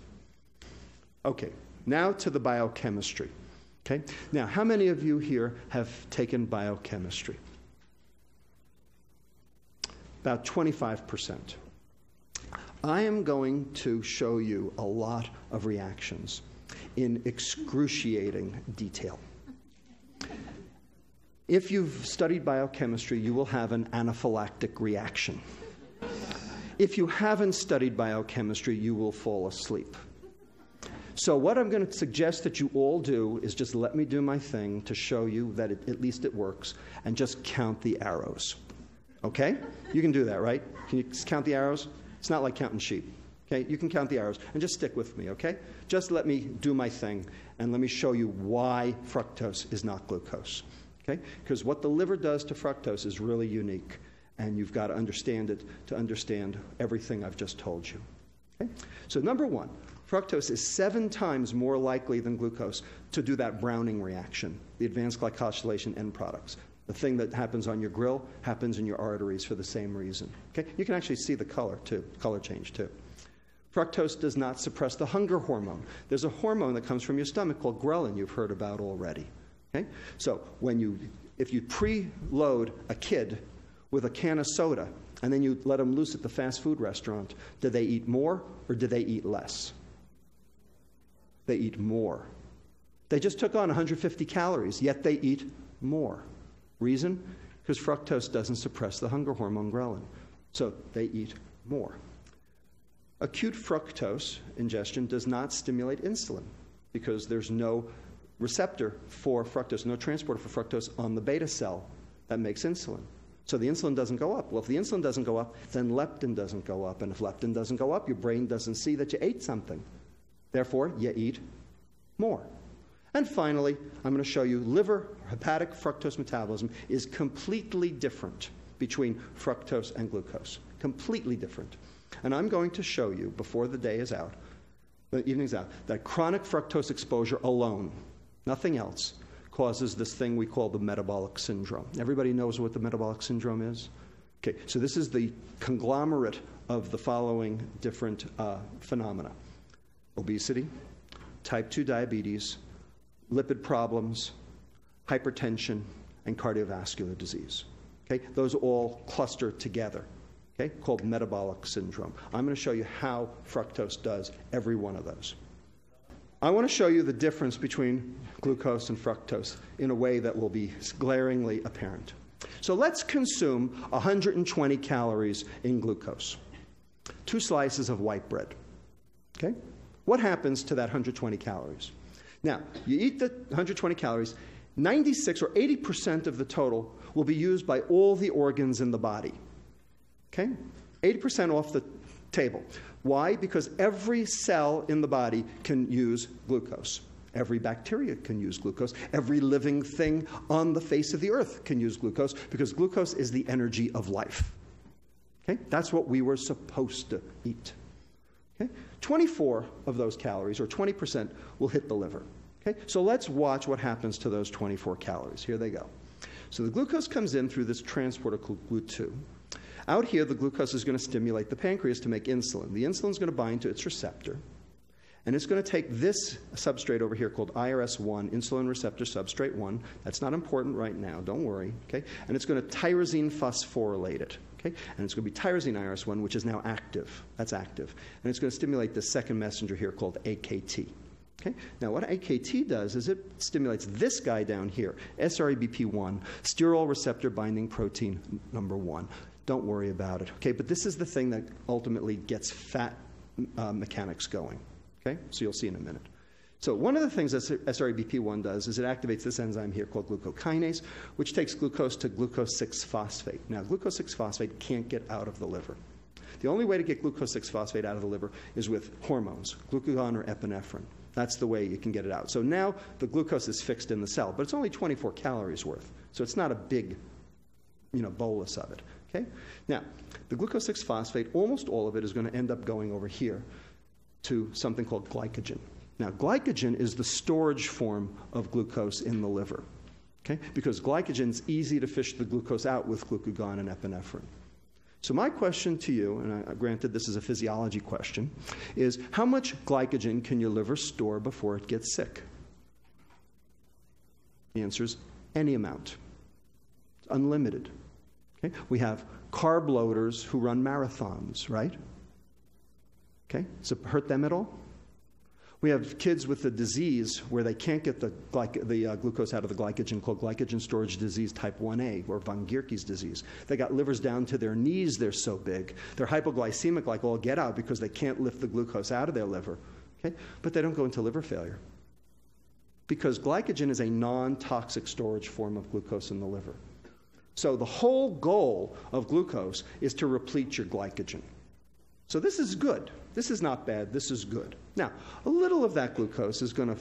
Okay, now to the biochemistry. Okay? Now, how many of you here have taken biochemistry? About 25%. I am going to show you a lot of reactions in excruciating detail. If you've studied biochemistry, you will have an anaphylactic reaction. If you haven't studied biochemistry, you will fall asleep. So what I'm going to suggest that you all do is just let me do my thing to show you that at least it works, and just count the arrows. Okay? You can do that, right? Can you count the arrows? It's not like counting sheep. Okay? You can count the arrows, and just stick with me, okay? Just let me do my thing, and let me show you why fructose is not glucose. Okay? Because what the liver does to fructose is really unique. And you've got to understand it to understand everything I've just told you. Okay? So number one, fructose is 7 times more likely than glucose to do that browning reaction, the advanced glycosylation end products. The thing that happens on your grill happens in your arteries for the same reason. Okay? You can actually see the color too, color change too. Fructose does not suppress the hunger hormone. There's a hormone that comes from your stomach called ghrelin you've heard about already. Okay? So if you preload a kid with a can of soda, and then you let them loose at the fast food restaurant, do they eat more or do they eat less? They eat more. They just took on 150 calories, yet they eat more. Reason? Because fructose doesn't suppress the hunger hormone ghrelin. So they eat more. Acute fructose ingestion does not stimulate insulin because there's no receptor for fructose, no transporter for fructose on the beta cell that makes insulin. So the insulin doesn't go up. Well, if the insulin doesn't go up, then leptin doesn't go up. And if leptin doesn't go up, your brain doesn't see that you ate something. Therefore, you eat more. And finally, I'm going to show you liver hepatic fructose metabolism is completely different between fructose and glucose. Completely different. And I'm going to show you, before the day is out, the evening's out, that chronic fructose exposure alone, nothing else, causes this thing we call the metabolic syndrome. Everybody knows what the metabolic syndrome is? Okay, so this is the conglomerate of the following different phenomena: obesity, type 2 diabetes, lipid problems, hypertension, and cardiovascular disease. Okay, those all cluster together, okay, called metabolic syndrome. I'm going to show you how fructose does every one of those. I want to show you the difference between glucose and fructose in a way that will be glaringly apparent. So let's consume 120 calories in glucose. 2 slices of white bread. Okay? What happens to that 120 calories? Now, you eat the 120 calories, 96 or 80% of the total will be used by all the organs in the body. Okay? 80% off the table. Why? Because every cell in the body can use glucose. Every bacteria can use glucose. Every living thing on the face of the earth can use glucose, because glucose is the energy of life. Okay? That's what we were supposed to eat. Okay? 24 of those calories, or 20%, will hit the liver. Okay? So let's watch what happens to those 24 calories. Here they go. So the glucose comes in through this transporter called GLUT2. Out here, the glucose is going to stimulate the pancreas to make insulin. The insulin is going to bind to its receptor, and it's going to take this substrate over here called IRS1, insulin receptor substrate 1. That's not important right now, don't worry. Okay? And it's going to tyrosine phosphorylate it. Okay? And it's going to be tyrosine IRS1, which is now active. That's active. And it's going to stimulate the second messenger here called AKT. Okay? Now, what AKT does is it stimulates this guy down here, SREBP1, sterol receptor binding protein number 1. Don't worry about it. Okay? But this is the thing that ultimately gets fat mechanics going. Okay? So you'll see in a minute. So one of the things that SREBP1 does is it activates this enzyme here called glucokinase, which takes glucose to glucose 6-phosphate. Now, glucose 6-phosphate can't get out of the liver. The only way to get glucose 6-phosphate out of the liver is with hormones, glucagon or epinephrine. That's the way you can get it out. So now the glucose is fixed in the cell, but it's only 24 calories worth. So it's not a big, bolus of it. Okay? Now, the glucose 6-phosphate, almost all of it is going to end up going over here to something called glycogen. Now, glycogen is the storage form of glucose in the liver, okay? Because glycogen is easy to fish the glucose out with glucagon and epinephrine. So my question to you, and granted this is a physiology question, is how much glycogen can your liver store before it gets sick? The answer is any amount. It's unlimited. Okay? We have carb loaders who run marathons, right? Okay? Does it hurt them at all? We have kids with a disease where they can't get the glucose out of the glycogen called glycogen storage disease type 1A, or von Gierke's disease. They got livers down to their knees, they're so big. They're hypoglycemic like all get out because they can't lift the glucose out of their liver. Okay? But they don't go into liver failure, because glycogen is a non-toxic storage form of glucose in the liver. So the whole goal of glucose is to replete your glycogen. So this is good. This is not bad. This is good. Now, a little of that glucose is going to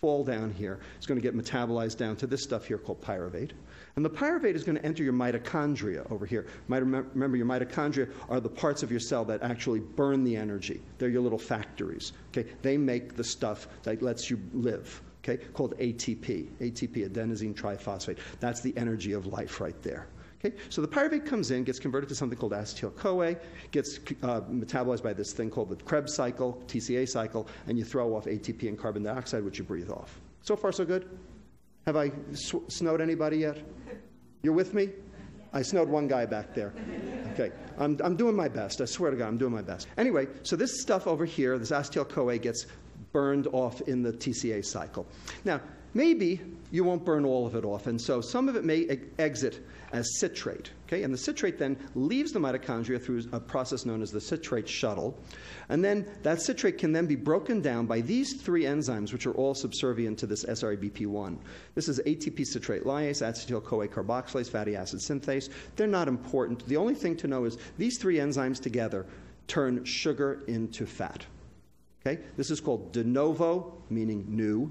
fall down here. It's going to get metabolized down to this stuff here called pyruvate. And the pyruvate is going to enter your mitochondria over here. Remember, your mitochondria are the parts of your cell that actually burn the energy. They're your little factories. Okay? They make the stuff that lets you live. Okay? Called ATP, adenosine triphosphate. That's the energy of life right there. Okay? So the pyruvate comes in, gets converted to something called acetyl-CoA, gets metabolized by this thing called the Krebs cycle, TCA cycle, and you throw off ATP and carbon dioxide, which you breathe off. So far, so good? Have I snowed anybody yet? You're with me? I snowed one guy back there. Okay, I'm doing my best. I swear to God, I'm doing my best. Anyway, so this stuff over here, this acetyl-CoA, gets burned off in the TCA cycle. Now, maybe you won't burn all of it off, and so some of it may exit as citrate. Okay? And the citrate then leaves the mitochondria through a process known as the citrate shuttle, and then that citrate can then be broken down by these 3 enzymes, which are all subservient to this SREBP1. This is ATP citrate lyase, acetyl-CoA carboxylase, fatty acid synthase. They're not important. The only thing to know is these 3 enzymes together turn sugar into fat. Okay? This is called de novo, meaning new,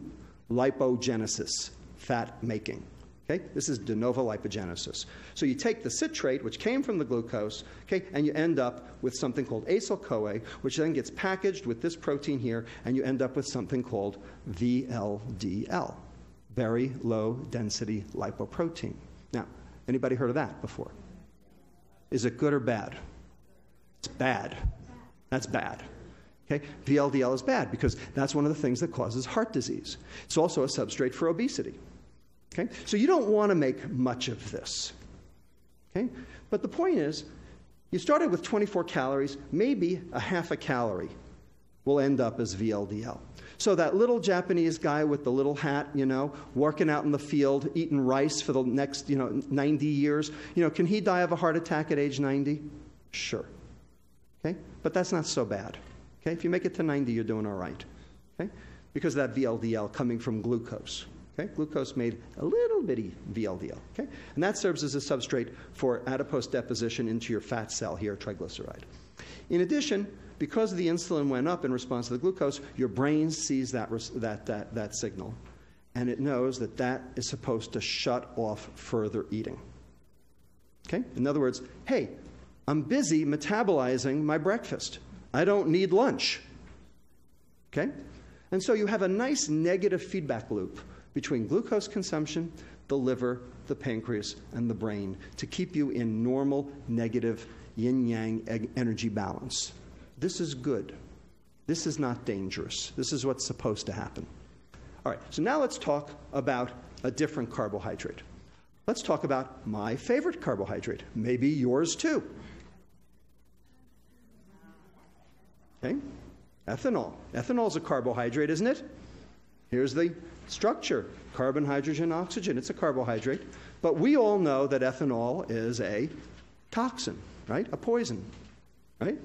lipogenesis, fat making. Okay? This is de novo lipogenesis. So you take the citrate, which came from the glucose, okay, and you end up with something called acyl-CoA, which then gets packaged with this protein here, and you end up with something called VLDL, very low density lipoprotein. Now, anybody heard of that before? Is it good or bad? It's bad. That's bad. Okay? VLDL is bad because that's one of the things that causes heart disease. It's also a substrate for obesity. Okay? So you don't want to make much of this. Okay? But the point is, you started with 24 calories, maybe a half a calorie will end up as VLDL. So that little Japanese guy with the little hat, working out in the field, eating rice for the next, 90 years, can he die of a heart attack at age 90? Sure. Okay? But that's not so bad. Okay? If you make it to 90, you're doing all right. Okay? Because of that VLDL coming from glucose. Okay? Glucose made a little bitty VLDL. Okay? And that serves as a substrate for adipose deposition into your fat cell here, triglyceride. In addition, because the insulin went up in response to the glucose, your brain sees that signal, and it knows that that is supposed to shut off further eating. Okay? In other words, hey, I'm busy metabolizing my breakfast. I don't need lunch. Okay? And so you have a nice negative feedback loop between glucose consumption, the liver, the pancreas, and the brain to keep you in normal, negative, yin-yang energy balance. This is good. This is not dangerous. This is what's supposed to happen. All right, so now let's talk about a different carbohydrate. Let's talk about my favorite carbohydrate, maybe yours too. Okay? Ethanol. Ethanol is a carbohydrate, isn't it? Here's the structure. Carbon, hydrogen, oxygen. It's a carbohydrate. But we all know that ethanol is a toxin, right? A poison, right?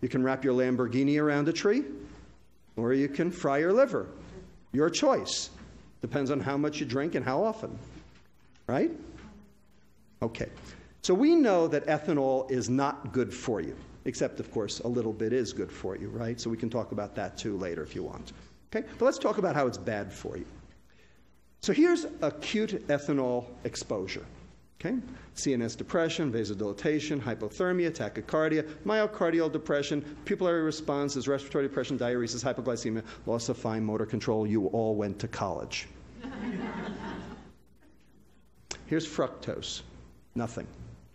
You can wrap your Lamborghini around a tree, or you can fry your liver. Your choice. Depends on how much you drink and how often, right? Okay. So we know that ethanol is not good for you, except, of course, a little bit is good for you, right? So we can talk about that, too, later if you want. Okay? But let's talk about how it's bad for you. So here's acute ethanol exposure. Okay? CNS depression, vasodilatation, hypothermia, tachycardia, myocardial depression, pupillary responses, respiratory depression, diuresis, hypoglycemia, loss of fine motor control. You all went to college. Here's fructose. Nothing.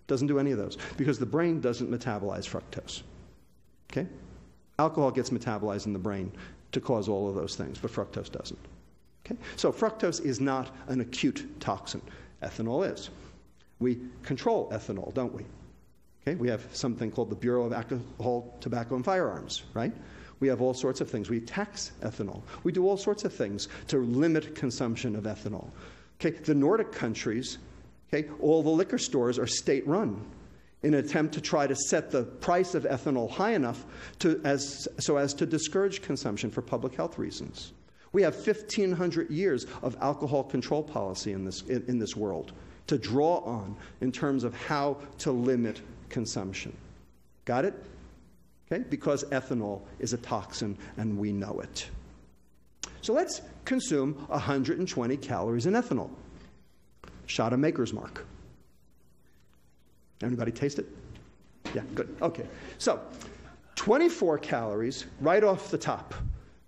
Doesn't do any of those because the brain doesn't metabolize fructose. Okay? Alcohol gets metabolized in the brain to cause all of those things, but fructose doesn't. Okay? So fructose is not an acute toxin. Ethanol is. We control ethanol, don't we? Okay? We have something called the Bureau of Alcohol, Tobacco, and Firearms, right? We have all sorts of things. We tax ethanol. We do all sorts of things to limit consumption of ethanol. Okay? The Nordic countries, okay, all the liquor stores are state-run in an attempt to try to set the price of ethanol high enough so as to discourage consumption for public health reasons. We have 1,500 years of alcohol control policy in this world to draw on in terms of how to limit consumption. Got it? Okay? Because ethanol is a toxin and we know it. So let's consume 120 calories in ethanol. Shot of Maker's Mark. Anybody taste it? Yeah, good. Okay. So 24 calories right off the top.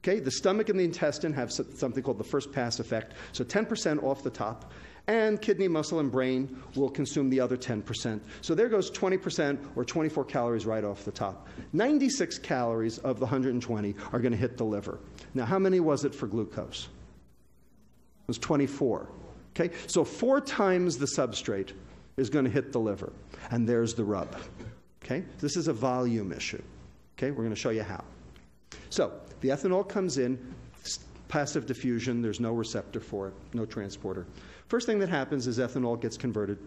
Okay? The stomach and the intestine have something called the first pass effect. So 10% off the top. And kidney, muscle, and brain will consume the other 10%. So there goes 20% or 24 calories right off the top. 96 calories of the 120 are going to hit the liver. Now, how many was it for glucose? It was 24. Okay? So 4 times the substrate is going to hit the liver. And there's the rub. Okay? This is a volume issue. Okay? We're going to show you how. So the ethanol comes in, passive diffusion, there's no receptor for it, no transporter. First thing that happens is ethanol gets converted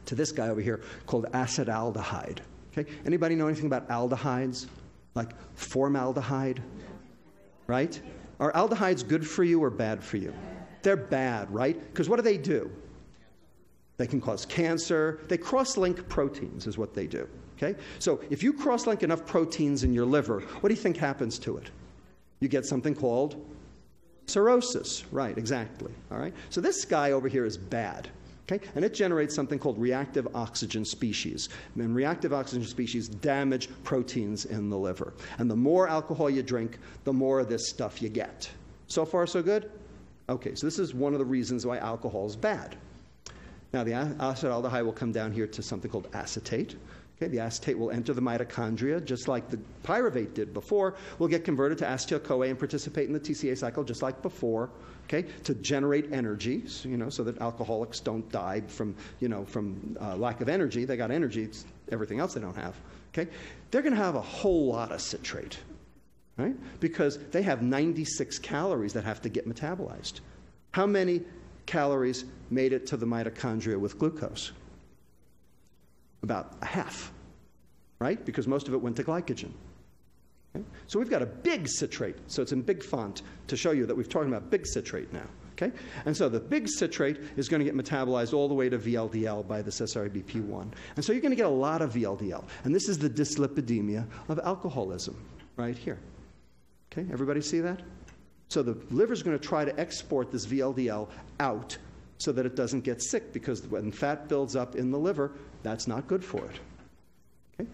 to this guy over here called acetaldehyde. Okay? Anybody know anything about aldehydes? Like formaldehyde? Right? Are aldehydes good for you or bad for you? They're bad, right? Because what do? They can cause cancer. They cross-link proteins is what they do. Okay? So if you cross-link enough proteins in your liver, what do you think happens to it? You get something called Cirrhosis, right, exactly. All right. So this guy over here is bad. Okay? And it generates something called reactive oxygen species. And reactive oxygen species damage proteins in the liver. And the more alcohol you drink, the more of this stuff you get. So far, so good? Okay, so this is one of the reasons why alcohol is bad. Now, the acetaldehyde will come down here to something called acetate. Okay, the acetate will enter the mitochondria, just like the pyruvate did before. Will get converted to acetyl-CoA and participate in the TCA cycle, just like before. Okay, to generate energy, so that alcoholics don't die from lack of energy. They got energy. It's everything else they don't have. Okay, they're going to have a whole lot of citrate, right? Because they have 96 calories that have to get metabolized. How many calories made it to the mitochondria with glucose? About a half, right? Because most of it went to glycogen. Okay? So we've got a big citrate. So it's in big font to show you that we're talking about big citrate now. Okay? And so the big citrate is going to get metabolized all the way to VLDL by this SRABP1. And so you're going to get a lot of VLDL. And this is the dyslipidemia of alcoholism right here. Okay? Everybody see that? So the liver is going to try to export this VLDL out so that it doesn't get sick, because when fat builds up in the liver, that's not good for it. Okay?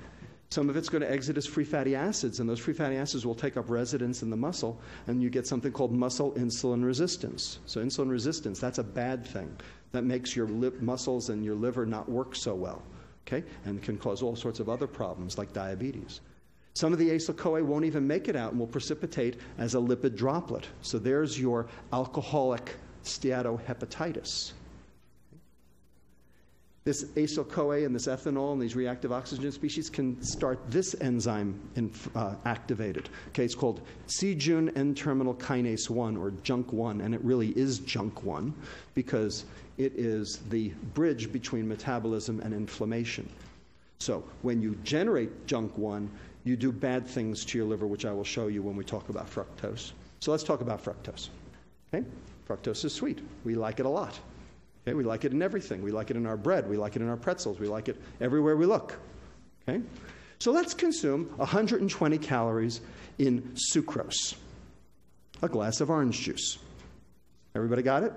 Some of it's going to exit as free fatty acids, and those free fatty acids will take up residence in the muscle, and you get something called muscle insulin resistance. So insulin resistance, that's a bad thing. That makes your muscles and your liver not work so well, okay? And can cause all sorts of other problems like diabetes. Some of the acyl-CoA won't even make it out and will precipitate as a lipid droplet. So there's your alcoholic steatohepatitis. This acyl-CoA and this ethanol and these reactive oxygen species can start this enzyme activated. Okay, it's called C-Jun N-terminal kinase 1, or JUNK1, and it really is JUNK1 because it is the bridge between metabolism and inflammation. So when you generate JUNK1, you do bad things to your liver, which I will show you when we talk about fructose. So let's talk about fructose. Okay? Fructose is sweet. We like it a lot. Okay? We like it in everything. We like it in our bread. We like it in our pretzels. We like it everywhere we look. Okay? So let's consume 120 calories in sucrose, a glass of orange juice. Everybody got it?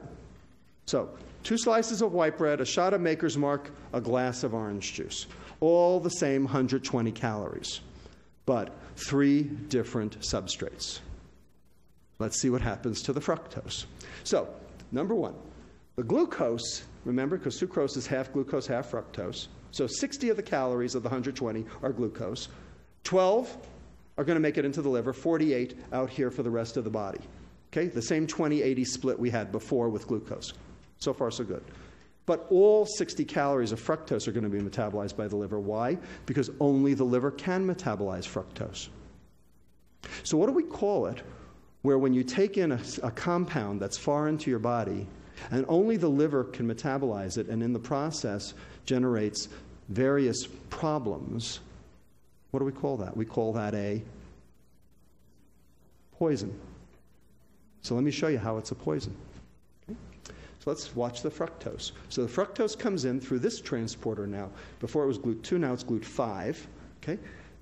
So 2 slices of white bread, a shot of Maker's Mark, a glass of orange juice. All the same 120 calories, but 3 different substrates. Let's see what happens to the fructose. So, number 1, the glucose, remember, because sucrose is half glucose, half fructose. So 60 of the calories of the 120 are glucose. 12 are going to make it into the liver, 48 out here for the rest of the body. Okay, the same 20-80 split we had before with glucose. So far, so good. But all 60 calories of fructose are going to be metabolized by the liver. Why? Because only the liver can metabolize fructose. So what do we call it, where when you take in a compound that's far into your body, and only the liver can metabolize it, and in the process generates various problems? What do we call that? We call that a poison. So let me show you how it's a poison. So let's watch the fructose. So the fructose comes in through this transporter now. Before it was GLUT2, now it's GLUT5. Okay?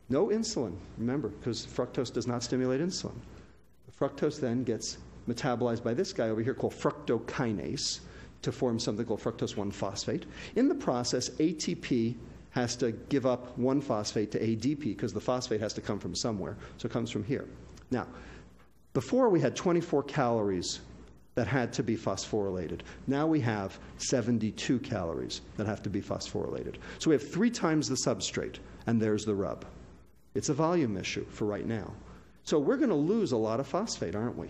No insulin, remember, because fructose does not stimulate insulin. The fructose then gets metabolized by this guy over here called fructokinase to form something called fructose 1-phosphate. In the process, ATP has to give up 1-phosphate to ADP because the phosphate has to come from somewhere. So it comes from here. Now, before we had 24 calories that had to be phosphorylated. Now we have 72 calories that have to be phosphorylated. So we have 3 times the substrate, and there's the rub. It's a volume issue for right now. So we're going to lose a lot of phosphate, aren't we?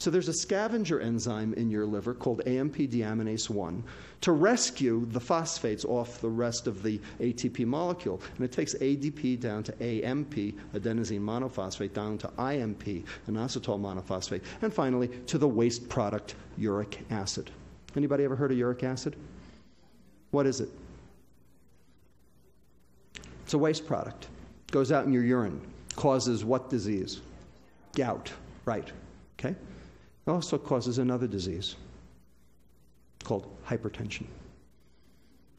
So there's a scavenger enzyme in your liver called AMP deaminase 1 to rescue the phosphates off the rest of the ATP molecule. And it takes ADP down to AMP, adenosine monophosphate, down to IMP, inositol monophosphate, and finally to the waste product, uric acid. Anybody ever heard of uric acid? What is it? It's a waste product. It goes out in your urine. Causes what disease? Gout. Right. Okay? It also causes another disease called hypertension.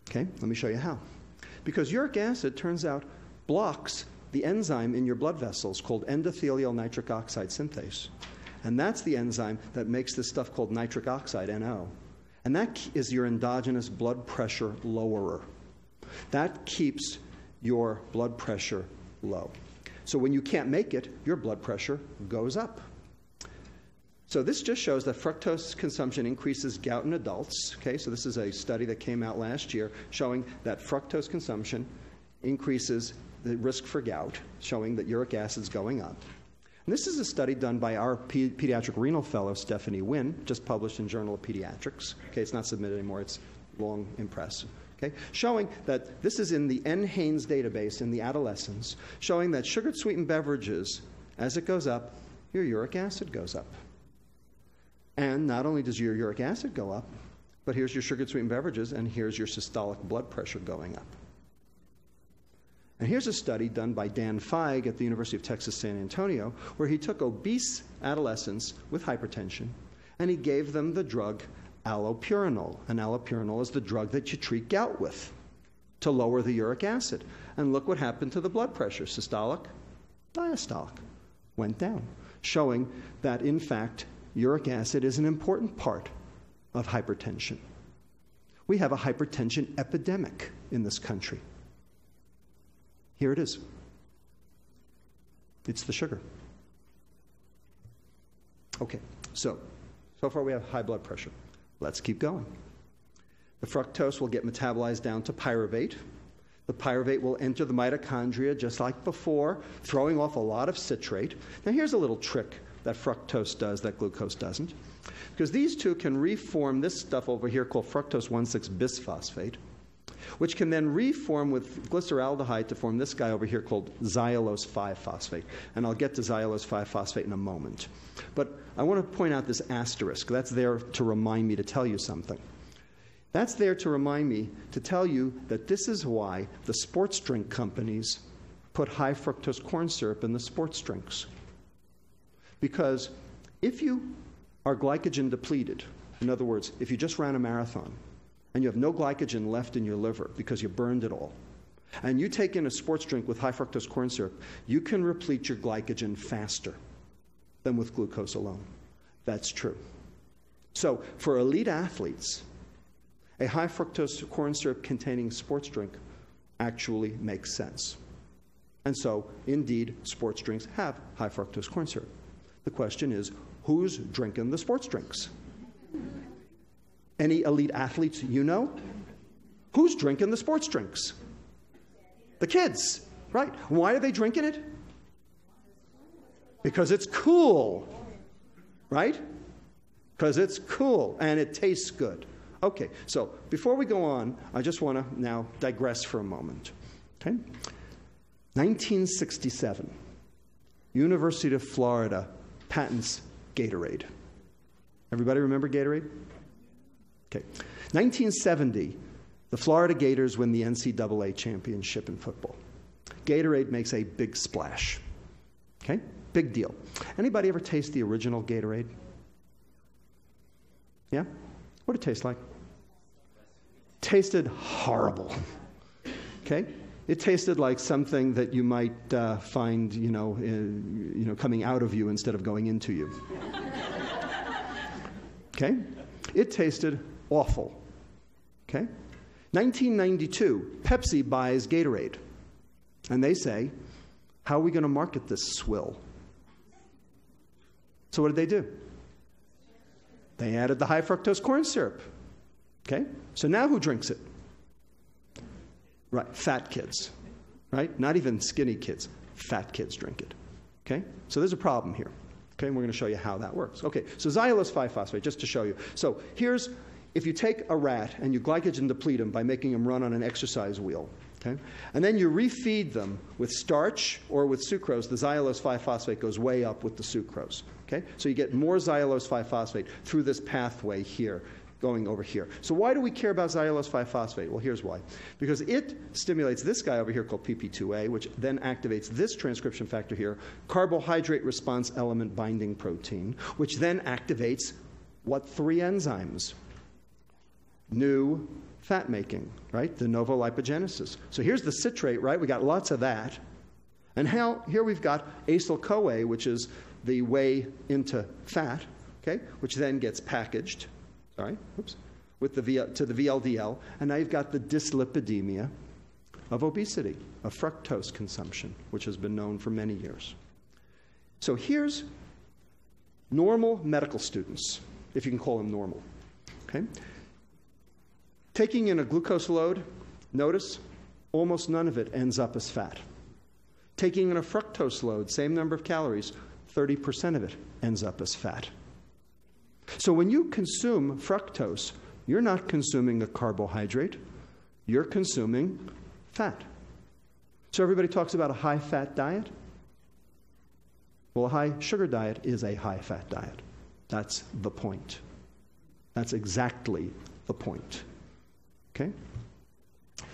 Okay, let me show you how. Because uric acid, turns out, blocks the enzyme in your blood vessels called endothelial nitric oxide synthase. And that's the enzyme that makes this stuff called nitric oxide, NO. And that is your endogenous blood pressure lowerer. That keeps your blood pressure low. So when you can't make it, your blood pressure goes up. So this just shows that fructose consumption increases gout in adults. Okay, so this is a study that came out last year showing that fructose consumption increases the risk for gout, showing that uric acid is going up. And this is a study done by our pediatric renal fellow, Stephanie Wynn, just published in Journal of Pediatrics. Okay, it's not submitted anymore, it's long in press. Okay, showing that this is in the NHANES database in the adolescents, showing that sugar sweetened beverages, as it goes up, your uric acid goes up. And not only does your uric acid go up, but here's your sugar sweetened beverages, and here's your systolic blood pressure going up. And here's a study done by Dan Feig at the University of Texas San Antonio, where he took obese adolescents with hypertension, and he gave them the drug allopurinol. And allopurinol is the drug that you treat gout with to lower the uric acid. And look what happened to the blood pressure. Systolic, diastolic, went down, showing that, in fact, uric acid is an important part of hypertension. We have a hypertension epidemic in this country. Here it is. It's the sugar. Okay, so far we have high blood pressure. Let's keep going. The fructose will get metabolized down to pyruvate. The pyruvate will enter the mitochondria just like before, throwing off a lot of citrate. Now here's a little trick that fructose does that glucose doesn't. Because these two can reform this stuff over here called fructose 1,6-bisphosphate, which can then reform with glyceraldehyde to form this guy over here called xylulose 5-phosphate. And I'll get to xylulose 5-phosphate in a moment. But I want to point out this asterisk. That's there to remind me to tell you something. That's there to remind me to tell you that this is why the sports drink companies put high fructose corn syrup in the sports drinks. Because if you are glycogen depleted, in other words, if you just ran a marathon and you have no glycogen left in your liver because you burned it all, and you take in a sports drink with high fructose corn syrup, you can replete your glycogen faster than with glucose alone. That's true. So for elite athletes, a high fructose corn syrup containing sports drink actually makes sense. And so, indeed, sports drinks have high fructose corn syrup. The question is, who's drinking the sports drinks? Any elite athletes you know? Who's drinking the sports drinks? The kids, right? Why are they drinking it? Because it's cool, right? Because it's cool and it tastes good. Okay, so before we go on, I just want to now digress for a moment. Okay? 1967, University of Florida patents Gatorade. Everybody remember Gatorade? Okay. 1970, the Florida Gators win the NCAA championship in football. Gatorade makes a big splash. Okay? Big deal. Anybody ever taste the original Gatorade? Yeah? What did it taste like? Tasted horrible. Okay? It tasted like something that you might find, coming out of you instead of going into you. Okay? It tasted awful. Okay? 1992, Pepsi buys Gatorade. And they say, how are we going to market this swill? So what did they do? They added the high fructose corn syrup. Okay? So now who drinks it? Right, fat kids, right? Not even skinny kids. Fat kids drink it, okay? So there's a problem here, okay? And we're going to show you how that works. Okay, so xylulose 5-phosphate, just to show you. So here's, if you take a rat and you glycogen deplete them by making them run on an exercise wheel, okay? And then you refeed them with starch or with sucrose, the xylulose 5-phosphate goes way up with the sucrose, okay? So you get more xylulose 5-phosphate through this pathway here, going over here. So why do we care about xylulose 5-phosphate? Well, here's why. Because it stimulates this guy over here called PP2A, which then activates this transcription factor here, carbohydrate response element binding protein, which then activates what 3 enzymes? New fat making, right? De novo lipogenesis. So here's the citrate, right? We got lots of that. And here we've got acyl-CoA, which is the way into fat, okay, which then gets packaged, with to the VLDL, and now you've got the dyslipidemia of obesity, of fructose consumption, which has been known for many years. So here's normal medical students, if you can call them normal, okay? Taking in a glucose load, notice almost none of it ends up as fat. Taking in a fructose load, same number of calories, 30% of it ends up as fat. So when you consume fructose, you're not consuming a carbohydrate, you're consuming fat. So everybody talks about a high-fat diet. Well, a high-sugar diet is a high-fat diet. That's the point. That's exactly the point. Okay?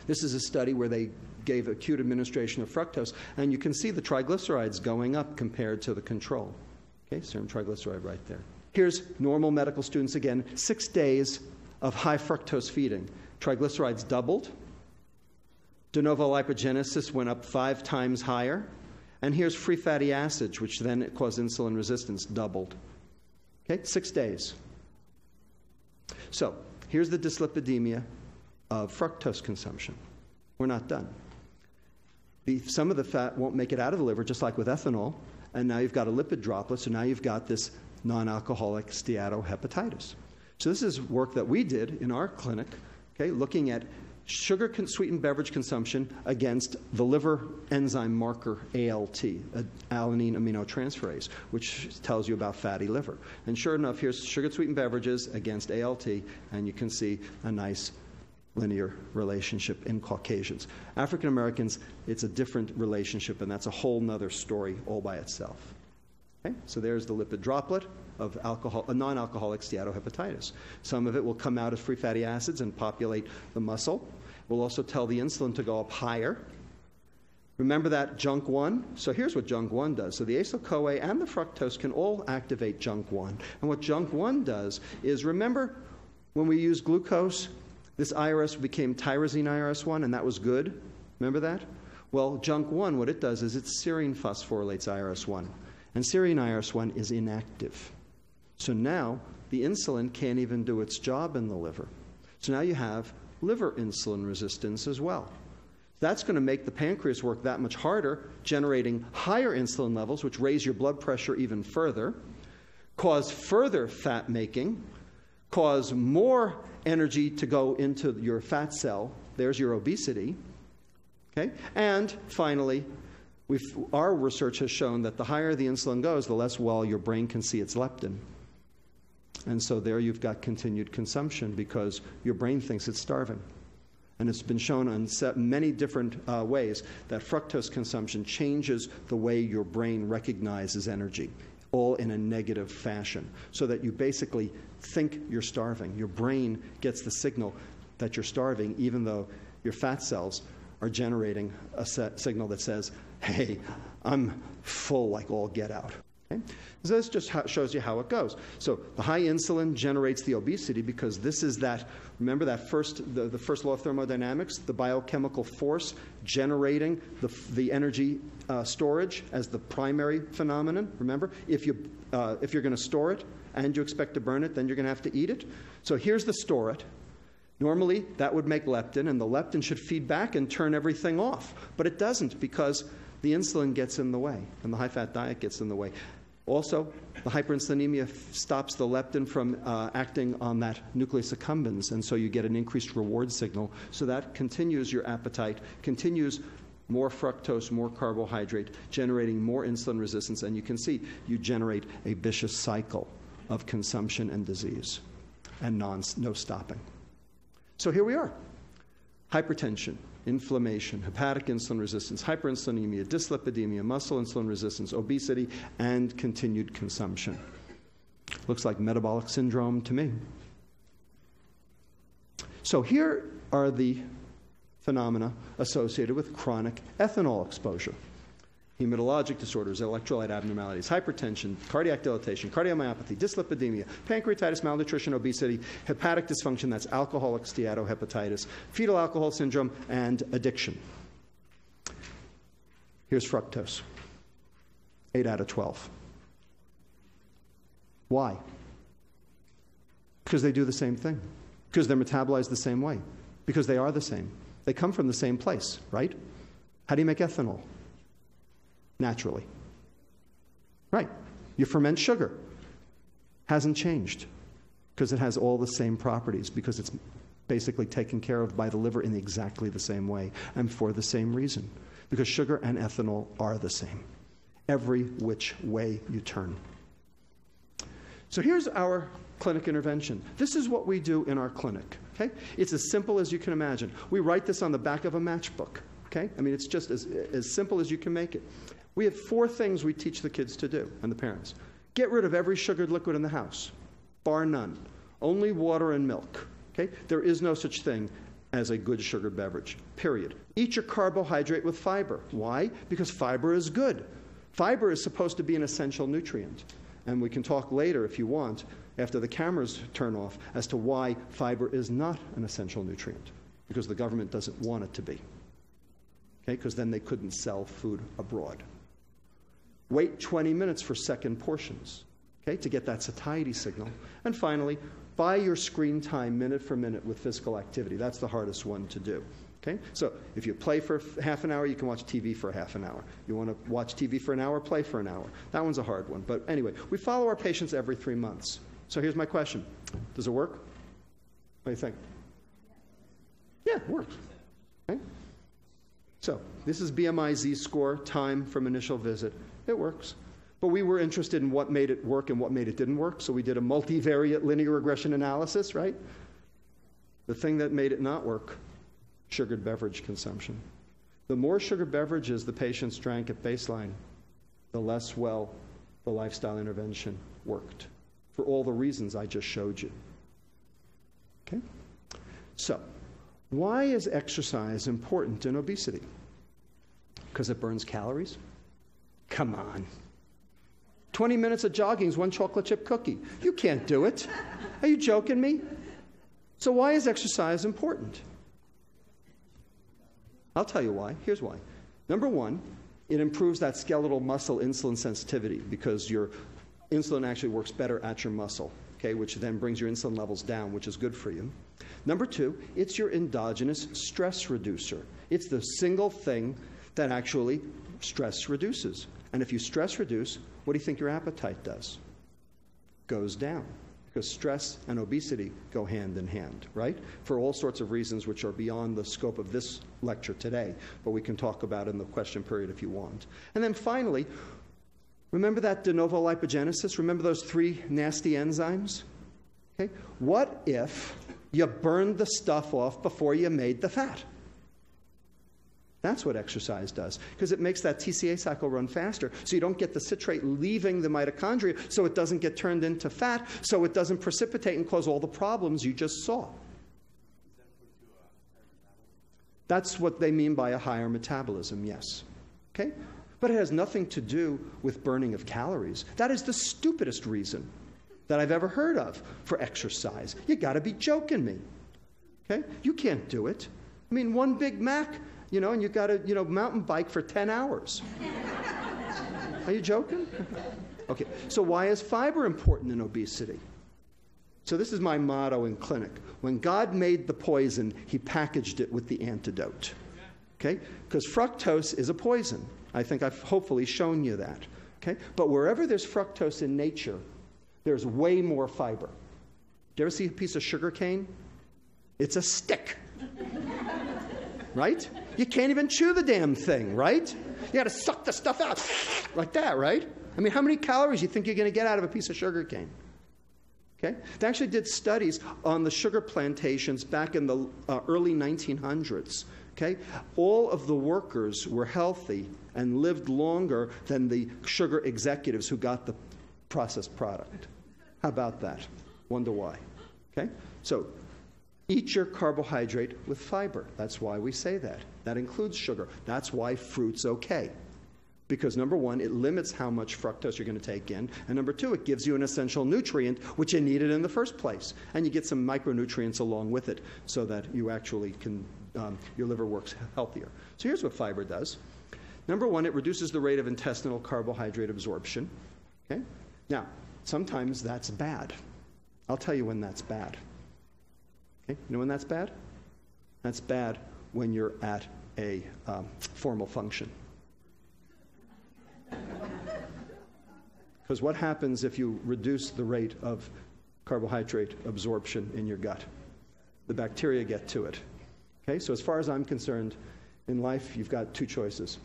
This is a study where they gave acute administration of fructose, and you can see the triglycerides going up compared to the control. Okay, serum triglyceride right there. Here's normal medical students again, 6 days of high fructose feeding. Triglycerides doubled. De novo lipogenesis went up 5 times higher. And here's free fatty acids, which then cause insulin resistance, doubled. Okay, 6 days. So here's the dyslipidemia of fructose consumption. We're not done. Some of the fat won't make it out of the liver, just like with ethanol, and now you've got a lipid droplet, so now you've got this non-alcoholic steatohepatitis. So this is work that we did in our clinic, okay, looking at sugar-sweetened beverage consumption against the liver enzyme marker ALT, alanine aminotransferase, which tells you about fatty liver. And sure enough, here's sugar-sweetened beverages against ALT, and you can see a nice linear relationship in Caucasians. African Americans, it's a different relationship, and that's a whole nother story all by itself. Okay? So there's the lipid droplet of a non-alcoholic steatohepatitis. Some of it will come out as free fatty acids and populate the muscle. We'll also tell the insulin to go up higher. Remember that JUNK1? So here's what JUNK1 does. So the acyl-CoA and the fructose can all activate JUNK1. And what JUNK1 does is, remember when we used glucose, this IRS became tyrosine IRS1, and that was good? Remember that? Well, JUNK1, what it does is it serine phosphorylates IRS1. And serine IRS1 is inactive. So now the insulin can't even do its job in the liver. So now you have liver insulin resistance as well. That's going to make the pancreas work that much harder, generating higher insulin levels, which raise your blood pressure even further, cause further fat making, cause more energy to go into your fat cell. There's your obesity. Okay? And finally, our research has shown that the higher the insulin goes, the less well your brain can see its leptin. And so there you've got continued consumption because your brain thinks it's starving. And it's been shown in many different ways that fructose consumption changes the way your brain recognizes energy, all in a negative fashion, so that you basically think you're starving. Your brain gets the signal that you're starving, even though your fat cells are generating a signal that says, hey, I'm full like all get out. Okay? So this just shows you how it goes. So the high insulin generates the obesity because this is that, remember that the first law of thermodynamics, the biochemical force generating the energy storage as the primary phenomenon. Remember, if you're going to store it and you expect to burn it, then you're going to have to eat it. So here's the store it. Normally, that would make leptin, and the leptin should feed back and turn everything off. But it doesn't because the insulin gets in the way, and the high-fat diet gets in the way. Also, the hyperinsulinemia stops the leptin from acting on that nucleus accumbens, and so you get an increased reward signal. So that continues your appetite, continues more fructose, more carbohydrate, generating more insulin resistance, and you can see you generate a vicious cycle of consumption and disease, and no stopping. So here we are. Hypertension, inflammation, hepatic insulin resistance, hyperinsulinemia, dyslipidemia, muscle insulin resistance, obesity, and continued consumption. Looks like metabolic syndrome to me. So here are the phenomena associated with chronic ethanol exposure. Hematologic disorders, electrolyte abnormalities, hypertension, cardiac dilatation, cardiomyopathy, dyslipidemia, pancreatitis, malnutrition, obesity, hepatic dysfunction, that's alcoholic steatohepatitis, fetal alcohol syndrome, and addiction. Here's fructose, 8 out of 12. Why? Because they do the same thing. Because they're metabolized the same way. Because they are the same. They come from the same place, right? How do you make ethanol? Naturally. Right. You ferment sugar. Hasn't changed. Because it has all the same properties. Because it's basically taken care of by the liver in exactly the same way. And for the same reason. Because sugar and ethanol are the same. Every which way you turn. So here's our clinic intervention. This is what we do in our clinic. Okay? It's as simple as you can imagine. We write this on the back of a matchbook. Okay? I mean, it's just as simple as you can make it. We have 4 things we teach the kids to do, and the parents. Get rid of every sugared liquid in the house, bar none. Only water and milk. Okay? There is no such thing as a good sugared beverage, period. Eat your carbohydrate with fiber. Why? Because fiber is good. Fiber is supposed to be an essential nutrient. And we can talk later, if you want, after the cameras turn off, as to why fiber is not an essential nutrient. Because the government doesn't want it to be. Okay? Because then they couldn't sell food abroad. Wait 20 minutes for second portions, okay, to get that satiety signal. And finally, buy your screen time minute for minute with physical activity. That's the hardest one to do. Okay? So if you play for half an hour, you can watch TV for half an hour. You want to watch TV for an hour, play for an hour. That one's a hard one. But anyway, we follow our patients every 3 months. So here's my question. Does it work? What do you think? Yeah, it works. Okay? So this is BMI Z-score, time from initial visit. It works. But we were interested in what made it work and what made it didn't work. So we did a multivariate linear regression analysis, right? The thing that made it not work, sugared beverage consumption. The more sugared beverages the patients drank at baseline, the less well the lifestyle intervention worked, for all the reasons I just showed you. Okay? So, why is exercise important in obesity? Because it burns calories? Come on. 20 minutes of jogging is 1 chocolate chip cookie. You can't do it. Are you joking me? So why is exercise important? I'll tell you why. Here's why. Number 1, it improves that skeletal muscle insulin sensitivity because your insulin actually works better at your muscle, okay, which then brings your insulin levels down, which is good for you. Number 2, it's your endogenous stress reducer. It's the single thing that actually stress reduces. And if you stress reduce, what do you think your appetite does? Goes down. Because stress and obesity go hand in hand, right? For all sorts of reasons which are beyond the scope of this lecture today, but we can talk about in the question period if you want. And then finally, remember that de novo lipogenesis? Remember those 3 nasty enzymes? Okay? What if you burned the stuff off before you made the fat? That's what exercise does, because it makes that TCA cycle run faster, so you don't get the citrate leaving the mitochondria, so it doesn't get turned into fat, so it doesn't precipitate and cause all the problems you just saw. That's what they mean by a higher metabolism, yes. Okay? But it has nothing to do with burning of calories. That is the stupidest reason that I've ever heard of for exercise. You got to be joking me. Okay? You can't do it. I mean, 1 Big Mac, you know, and you got to, mountain bike for 10 hours. Are you joking? Okay, so why is fiber important in obesity? So this is my motto in clinic. When God made the poison, he packaged it with the antidote. Okay? Because fructose is a poison. I think I've hopefully shown you that. Okay? But wherever there's fructose in nature, there's way more fiber. Do you ever see a piece of sugar cane? It's a stick. Right? You can't even chew the damn thing, right? You got to suck the stuff out like that, right? I mean, how many calories do you think you're going to get out of a piece of sugar cane? Okay? They actually did studies on the sugar plantations back in the early 1900s. Okay? All of the workers were healthy and lived longer than the sugar executives who got the processed product. How about that? Wonder why. Okay? So, eat your carbohydrate with fiber. That's why we say that. That includes sugar. That's why fruit's okay. Because number 1, it limits how much fructose you're going to take in. And number 2, it gives you an essential nutrient, which you needed in the first place. And you get some micronutrients along with it so that you actually can, your liver works healthier. So here's what fiber does. Number 1, it reduces the rate of intestinal carbohydrate absorption. Okay? Now, sometimes that's bad. I'll tell you when that's bad. Okay? You know when that's bad? That's bad when you're at a formal function. Because what happens if you reduce the rate of carbohydrate absorption in your gut? The bacteria get to it. Okay, so as far as I'm concerned, in life you've got two choices.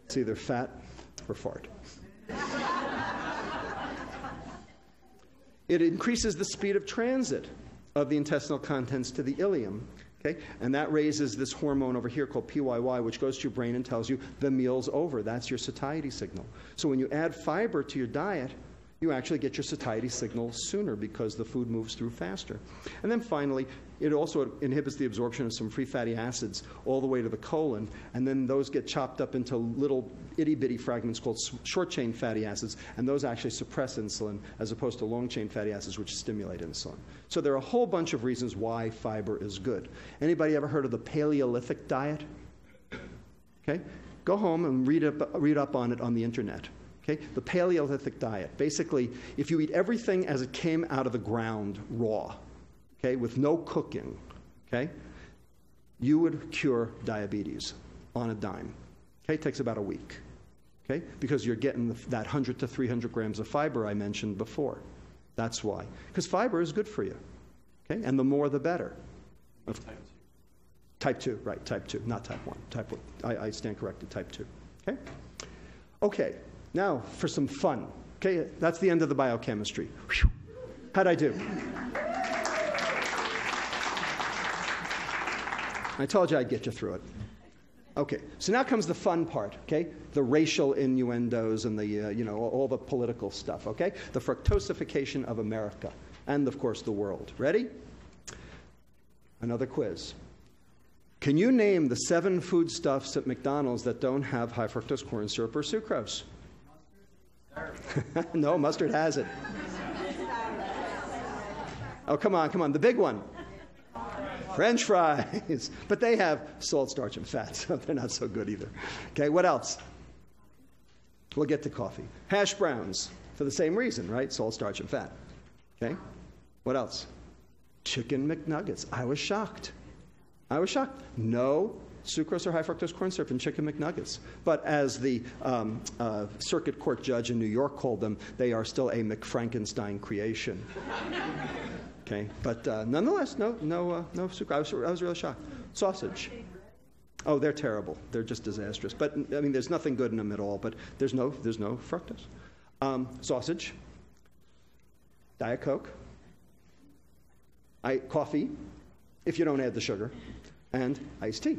It's either fat or fart. It increases the speed of transit of the intestinal contents to the ileum. Okay? And that raises this hormone over here called PYY, which goes to your brain and tells you the meal's over. That's your satiety signal. So when you add fiber to your diet, you actually get your satiety signal sooner because the food moves through faster. And then finally, it also inhibits the absorption of some free fatty acids all the way to the colon, and then those get chopped up into little itty-bitty fragments called short-chain fatty acids, and those actually suppress insulin as opposed to long-chain fatty acids, which stimulate insulin. So there are a whole bunch of reasons why fiber is good. Anybody ever heard of the Paleolithic diet? Okay? Go home and read up on it on the internet. Okay? The Paleolithic diet. Basically, if you eat everything as it came out of the ground raw, okay, with no cooking, okay, you would cure diabetes on a dime. Okay? It takes about a week. Okay? Because you're getting that 100 to 300 grams of fiber I mentioned before. That's why. Because fiber is good for you. Okay? And the more the better. Type 2, right, type 2, not type 1. Type 1. I stand corrected, type 2. Okay? Okay. Now, for some fun. Okay, that's the end of the biochemistry. Whew. How'd I do? I told you I'd get you through it. Okay, so now comes the fun part, okay? The racial innuendos and the, all the political stuff, okay? The fructosification of America and, of course, the world. Ready? Another quiz. Can you name the 7 foodstuffs at McDonald's that don't have high fructose corn syrup or sucrose? No, mustard has it. Oh, come on, the big one. French fries. But they have salt, starch, and fat, so they're not so good either. Okay, what else? We'll get to coffee. Hash browns, for the same reason, right? Salt, starch, and fat. Okay, what else? Chicken McNuggets. I was shocked. No sucrose or high fructose corn syrup in chicken McNuggets. But as the circuit court judge in New York called them, they are still a McFrankenstein creation. Okay, but nonetheless, no sucrose. I was really shocked. Sausage. Oh, they're terrible. They're just disastrous. But I mean, there's nothing good in them at all. But there's no fructose. Sausage. Diet Coke. Coffee, if you don't add the sugar, and iced tea,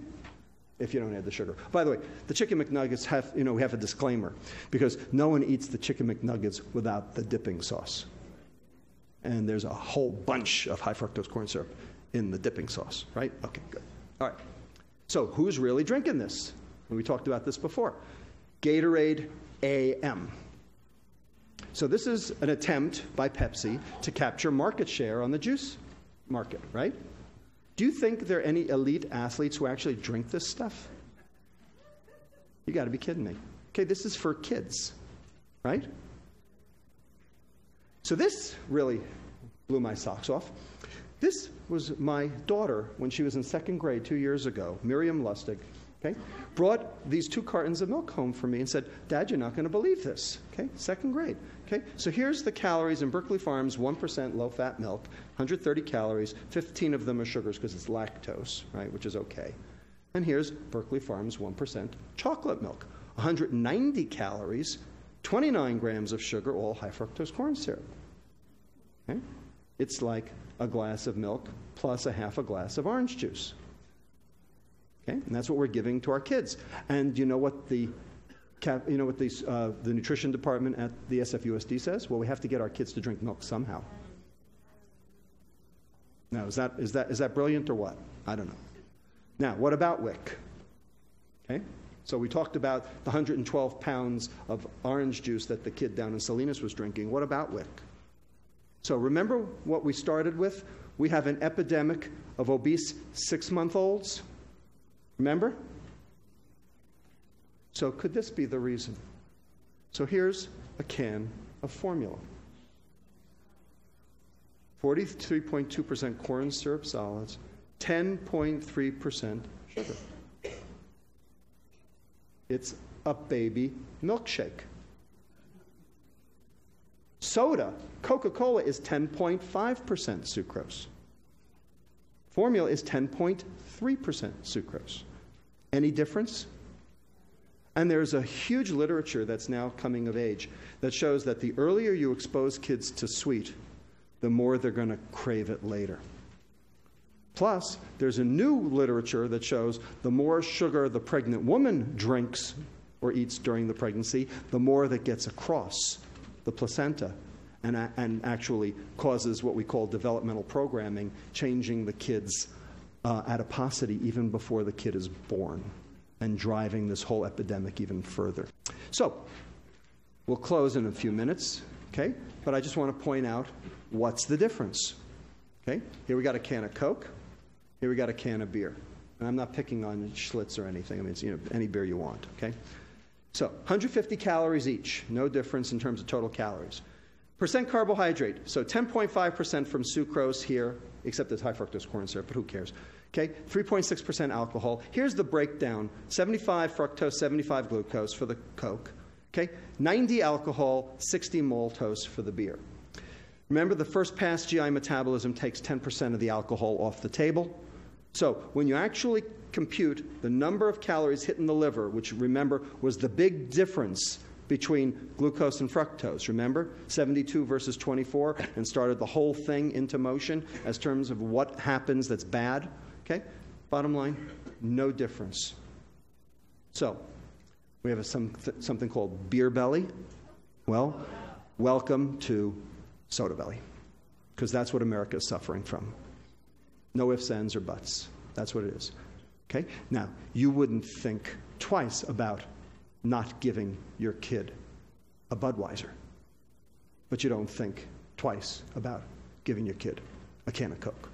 if you don't add the sugar. By the way, the chicken McNuggets have a disclaimer, because no one eats the chicken McNuggets without the dipping sauce. And there's a whole bunch of high fructose corn syrup in the dipping sauce, right? Okay, good. All right. So who's really drinking this? We talked about this before. Gatorade AM. So this is an attempt by Pepsi to capture market share on the juice market, right? Do you think there are any elite athletes who actually drink this stuff? You got to be kidding me. Okay, this is for kids, right? So this really blew my socks off. This was my daughter when she was in 2nd grade 2 years ago, Miriam Lustig, okay? Brought these 2 cartons of milk home for me and said, Dad, you're not going to believe this, okay? 2nd grade, okay? So here's the calories in Berkeley Farms 1% low-fat milk, 130 calories, 15 of them are sugars because it's lactose, right, which is okay. And here's Berkeley Farms 1% chocolate milk, 190 calories, 29 grams of sugar, all high fructose corn syrup. Okay? It's like a glass of milk plus a half a glass of orange juice. Okay? And that's what we're giving to our kids. And you know what the nutrition department at the SFUSD says? Well, we have to get our kids to drink milk somehow. Now, is that brilliant or what? I don't know. Now, what about WIC? Okay? So we talked about the 112 pounds of orange juice that the kid down in Salinas was drinking. What about WIC? So remember what we started with? We have an epidemic of obese 6-month-olds. Remember? So could this be the reason? So here's a can of formula. 43.2% corn syrup solids, 10.3% sugar. It's a baby milkshake. Soda, Coca-Cola, is 10.5% sucrose. Formula is 10.3% sucrose. Any difference? And there's a huge literature that's now coming of age that shows that the earlier you expose kids to sweet, the more they're going to crave it later. Plus, there's a new literature that shows the more sugar the pregnant woman drinks or eats during the pregnancy, the more that gets across the placenta and actually causes what we call developmental programming, changing the kid's adiposity even before the kid is born and driving this whole epidemic even further. So, we'll close in a few minutes, okay? But I just want to point out what's the difference, okay? Here we got a can of Coke. Here we got a can of beer. And I'm not picking on Schlitz or anything. I mean, it's, any beer you want, okay? So, 150 calories each. No difference in terms of total calories. Percent carbohydrate. So, 10.5% from sucrose here, except it's high fructose corn syrup, but who cares? Okay, 3.6% alcohol. Here's the breakdown. 75 fructose, 75 glucose for the Coke. Okay, 90 alcohol, 60 maltose for the beer. Remember, the first pass GI metabolism takes 10% of the alcohol off the table. So when you actually compute the number of calories hitting the liver, which, remember, was the big difference between glucose and fructose, remember? 72 versus 24, and started the whole thing into motion as terms of what happens that's bad. Okay? Bottom line, no difference. So, we have something called beer belly. Well, welcome to soda belly, because that's what America is suffering from. No ifs, ands, or buts. That's what it is. Okay? Now, you wouldn't think twice about not giving your kid a Budweiser, but you don't think twice about giving your kid a can of Coke.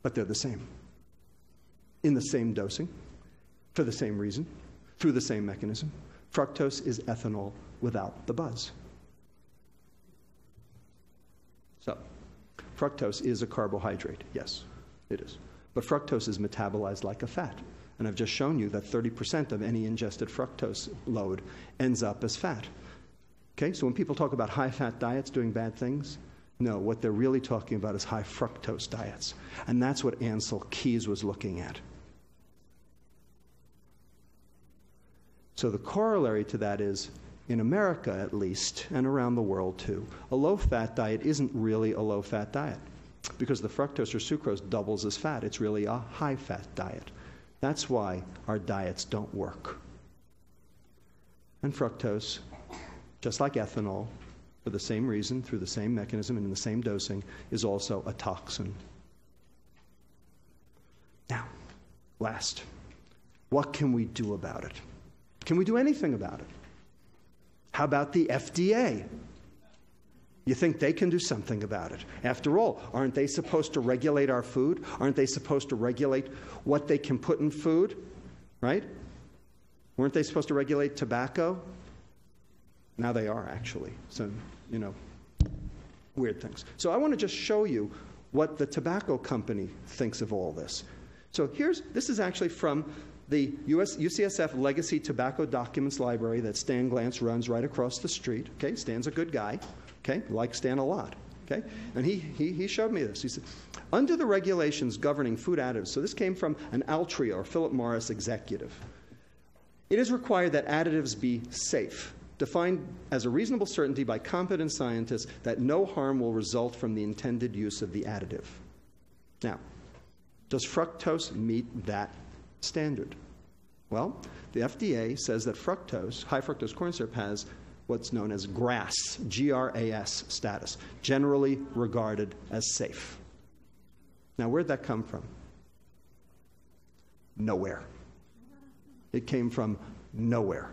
But they're the same, in the same dosing, for the same reason, through the same mechanism. Fructose is ethanol without the buzz. So, fructose is a carbohydrate. Yes, it is. But fructose is metabolized like a fat. And I've just shown you that 30% of any ingested fructose load ends up as fat. Okay, so when people talk about high-fat diets doing bad things, no, what they're really talking about is high fructose diets. And that's what Ansel Keys was looking at. So the corollary to that is, in America at least, and around the world too, a low-fat diet isn't really a low-fat diet, because the fructose or sucrose doubles as fat. It's really a high-fat diet. That's why our diets don't work. And fructose, just like ethanol, for the same reason, through the same mechanism, and in the same dosing, is also a toxin. Now, last, what can we do about it? Can we do anything about it? How about the FDA? You think they can do something about it? After all, aren't they supposed to regulate our food? Aren't they supposed to regulate what they can put in food? Right? Weren't they supposed to regulate tobacco? Now they are, actually. So, weird things. So I want to just show you what the tobacco company thinks of all this. So this is actually from the UCSF Legacy Tobacco Documents Library that Stan Glantz runs right across the street. Okay, Stan's a good guy. Okay, like Stan a lot. Okay, and he showed me this. He said, under the regulations governing food additives, so this came from an Altria or Philip Morris executive, it is required that additives be safe, defined as a reasonable certainty by competent scientists that no harm will result from the intended use of the additive. Now, does fructose meet that standard? Well, the FDA says that fructose, high fructose corn syrup, has what's known as GRAS, G-R-A-S status, generally regarded as safe. Now, where'd that come from? Nowhere. It came from nowhere.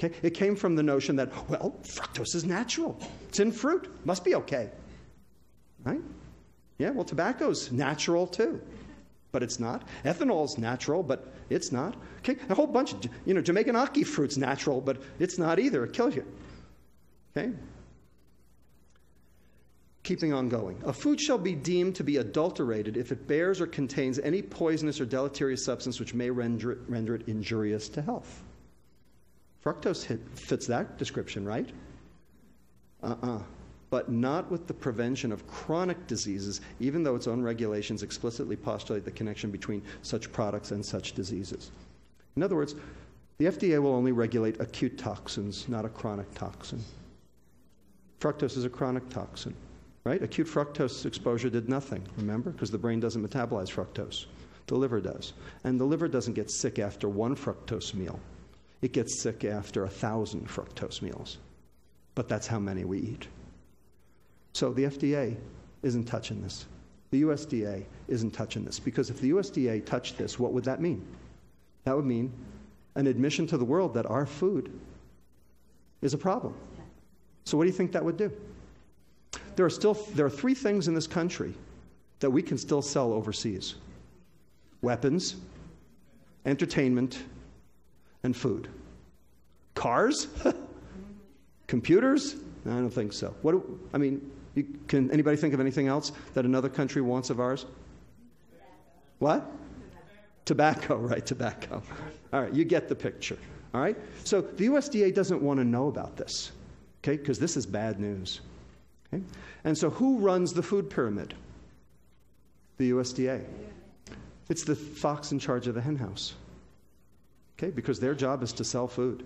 Okay? It came from the notion that, well, fructose is natural. It's in fruit. Must be okay. Right? Yeah, well, tobacco's natural too. But it's not. Ethanol's natural, but it's not. Okay? A whole bunch of, Jamaican ackee fruit's natural, but it's not either. It kills you. Okay? keeping on going. A food shall be deemed to be adulterated if it bears or contains any poisonous or deleterious substance which may render it injurious to health. Fructose fits that description, right? But not with the prevention of chronic diseases, even though its own regulations explicitly postulate the connection between such products and such diseases. In other words, the FDA will only regulate acute toxins, not a chronic toxin. Fructose is a chronic toxin, right? Acute fructose exposure did nothing, remember? Because the brain doesn't metabolize fructose. The liver does. And the liver doesn't get sick after one fructose meal. It gets sick after 1,000 fructose meals. But that's how many we eat. So the FDA isn't touching this. The USDA isn't touching this. Because if the USDA touched this, what would that mean? That would mean an admission to the world that our food is a problem. So what do you think that would do? There are 3 things in this country that we can still sell overseas: weapons, entertainment, and food. Cars? Computers? I don't think so. Can anybody think of anything else that another country wants of ours? What? Tobacco, right, tobacco. All right, you get the picture. All right? So the USDA doesn't want to know about this, okay, because this is bad news. Okay? And so who runs the food pyramid? The USDA. It's the fox in charge of the hen house. Okay, because their job is to sell food.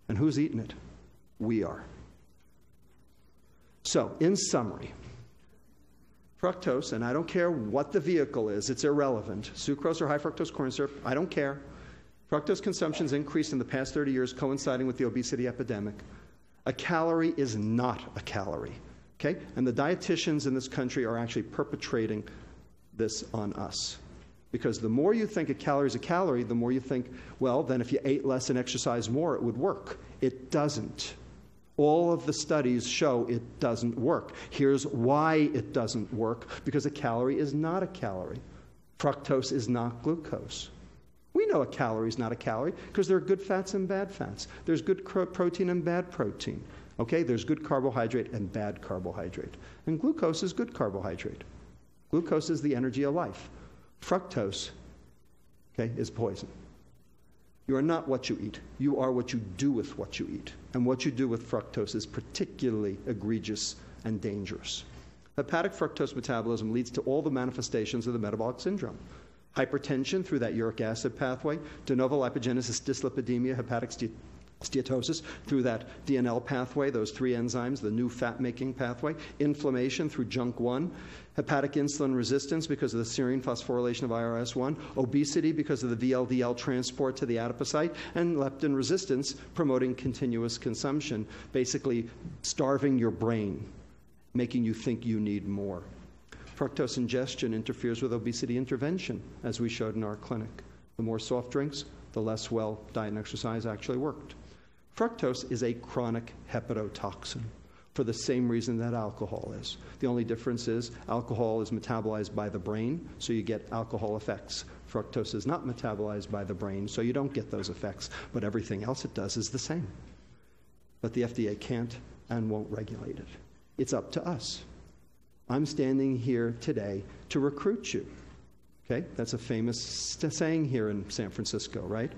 And who's eating it? We are. So, in summary, fructose, and I don't care what the vehicle is, it's irrelevant. Sucrose or high fructose corn syrup, I don't care. Fructose consumption's increased in the past 30 years, coinciding with the obesity epidemic. A calorie is not a calorie, okay? And the dietitians in this country are actually perpetrating this on us. Because the more you think a calorie is a calorie, the more you think, well, then if you ate less and exercised more, it would work. It doesn't. All of the studies show it doesn't work. Here's why it doesn't work: because a calorie is not a calorie. Fructose is not glucose. We know a calorie is not a calorie because there are good fats and bad fats. There's good protein and bad protein. Okay, there's good carbohydrate and bad carbohydrate. And glucose is good carbohydrate. Glucose is the energy of life. Fructose, okay, is poison. You are not what you eat. You are what you do with what you eat. And what you do with fructose is particularly egregious and dangerous. Hepatic fructose metabolism leads to all the manifestations of the metabolic syndrome. Hypertension through that uric acid pathway, de novo lipogenesis dyslipidemia, hepatic steatosis through that DNL pathway, those 3 enzymes, the new fat-making pathway, inflammation through JUNK1, hepatic insulin resistance because of the serine phosphorylation of IRS1, obesity because of the VLDL transport to the adipocyte, and leptin resistance promoting continuous consumption, basically starving your brain, making you think you need more. Fructose ingestion interferes with obesity intervention, as we showed in our clinic. The more soft drinks, the less well diet and exercise actually worked. Fructose is a chronic hepatotoxin for the same reason that alcohol is. The only difference is alcohol is metabolized by the brain, so you get alcohol effects. Fructose is not metabolized by the brain, so you don't get those effects, but everything else it does is the same. But the FDA can't and won't regulate it. It's up to us. I'm standing here today to recruit you. Okay? That's a famous saying here in San Francisco, right?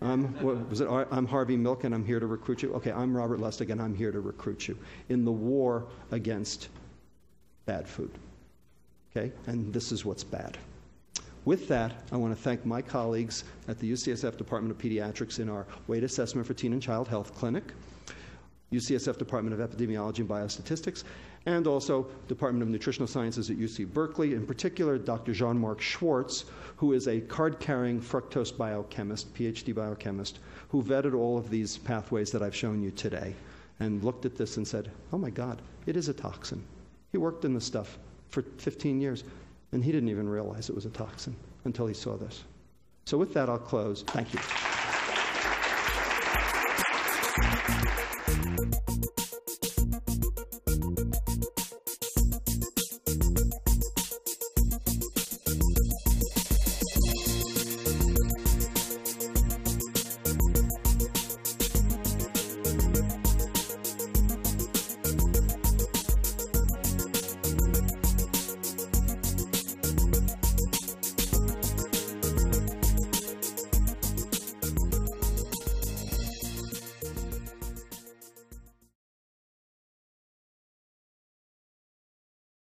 I'm Harvey Milk and I'm here to recruit you. Okay, I'm Robert Lustig and I'm here to recruit you in the war against bad food. Okay? And this is what's bad. With that, I want to thank my colleagues at the UCSF Department of Pediatrics in our Weight Assessment for Teen and Child Health Clinic, UCSF Department of Epidemiology and Biostatistics, and also Department of Nutritional Sciences at UC Berkeley, in particular Dr. Jean-Marc Schwartz, who is a card-carrying fructose biochemist, PhD biochemist, who vetted all of these pathways that I've shown you today and looked at this and said, oh my God, it is a toxin. He worked in this stuff for 15 years, and he didn't even realize it was a toxin until he saw this. So with that, I'll close. Thank you.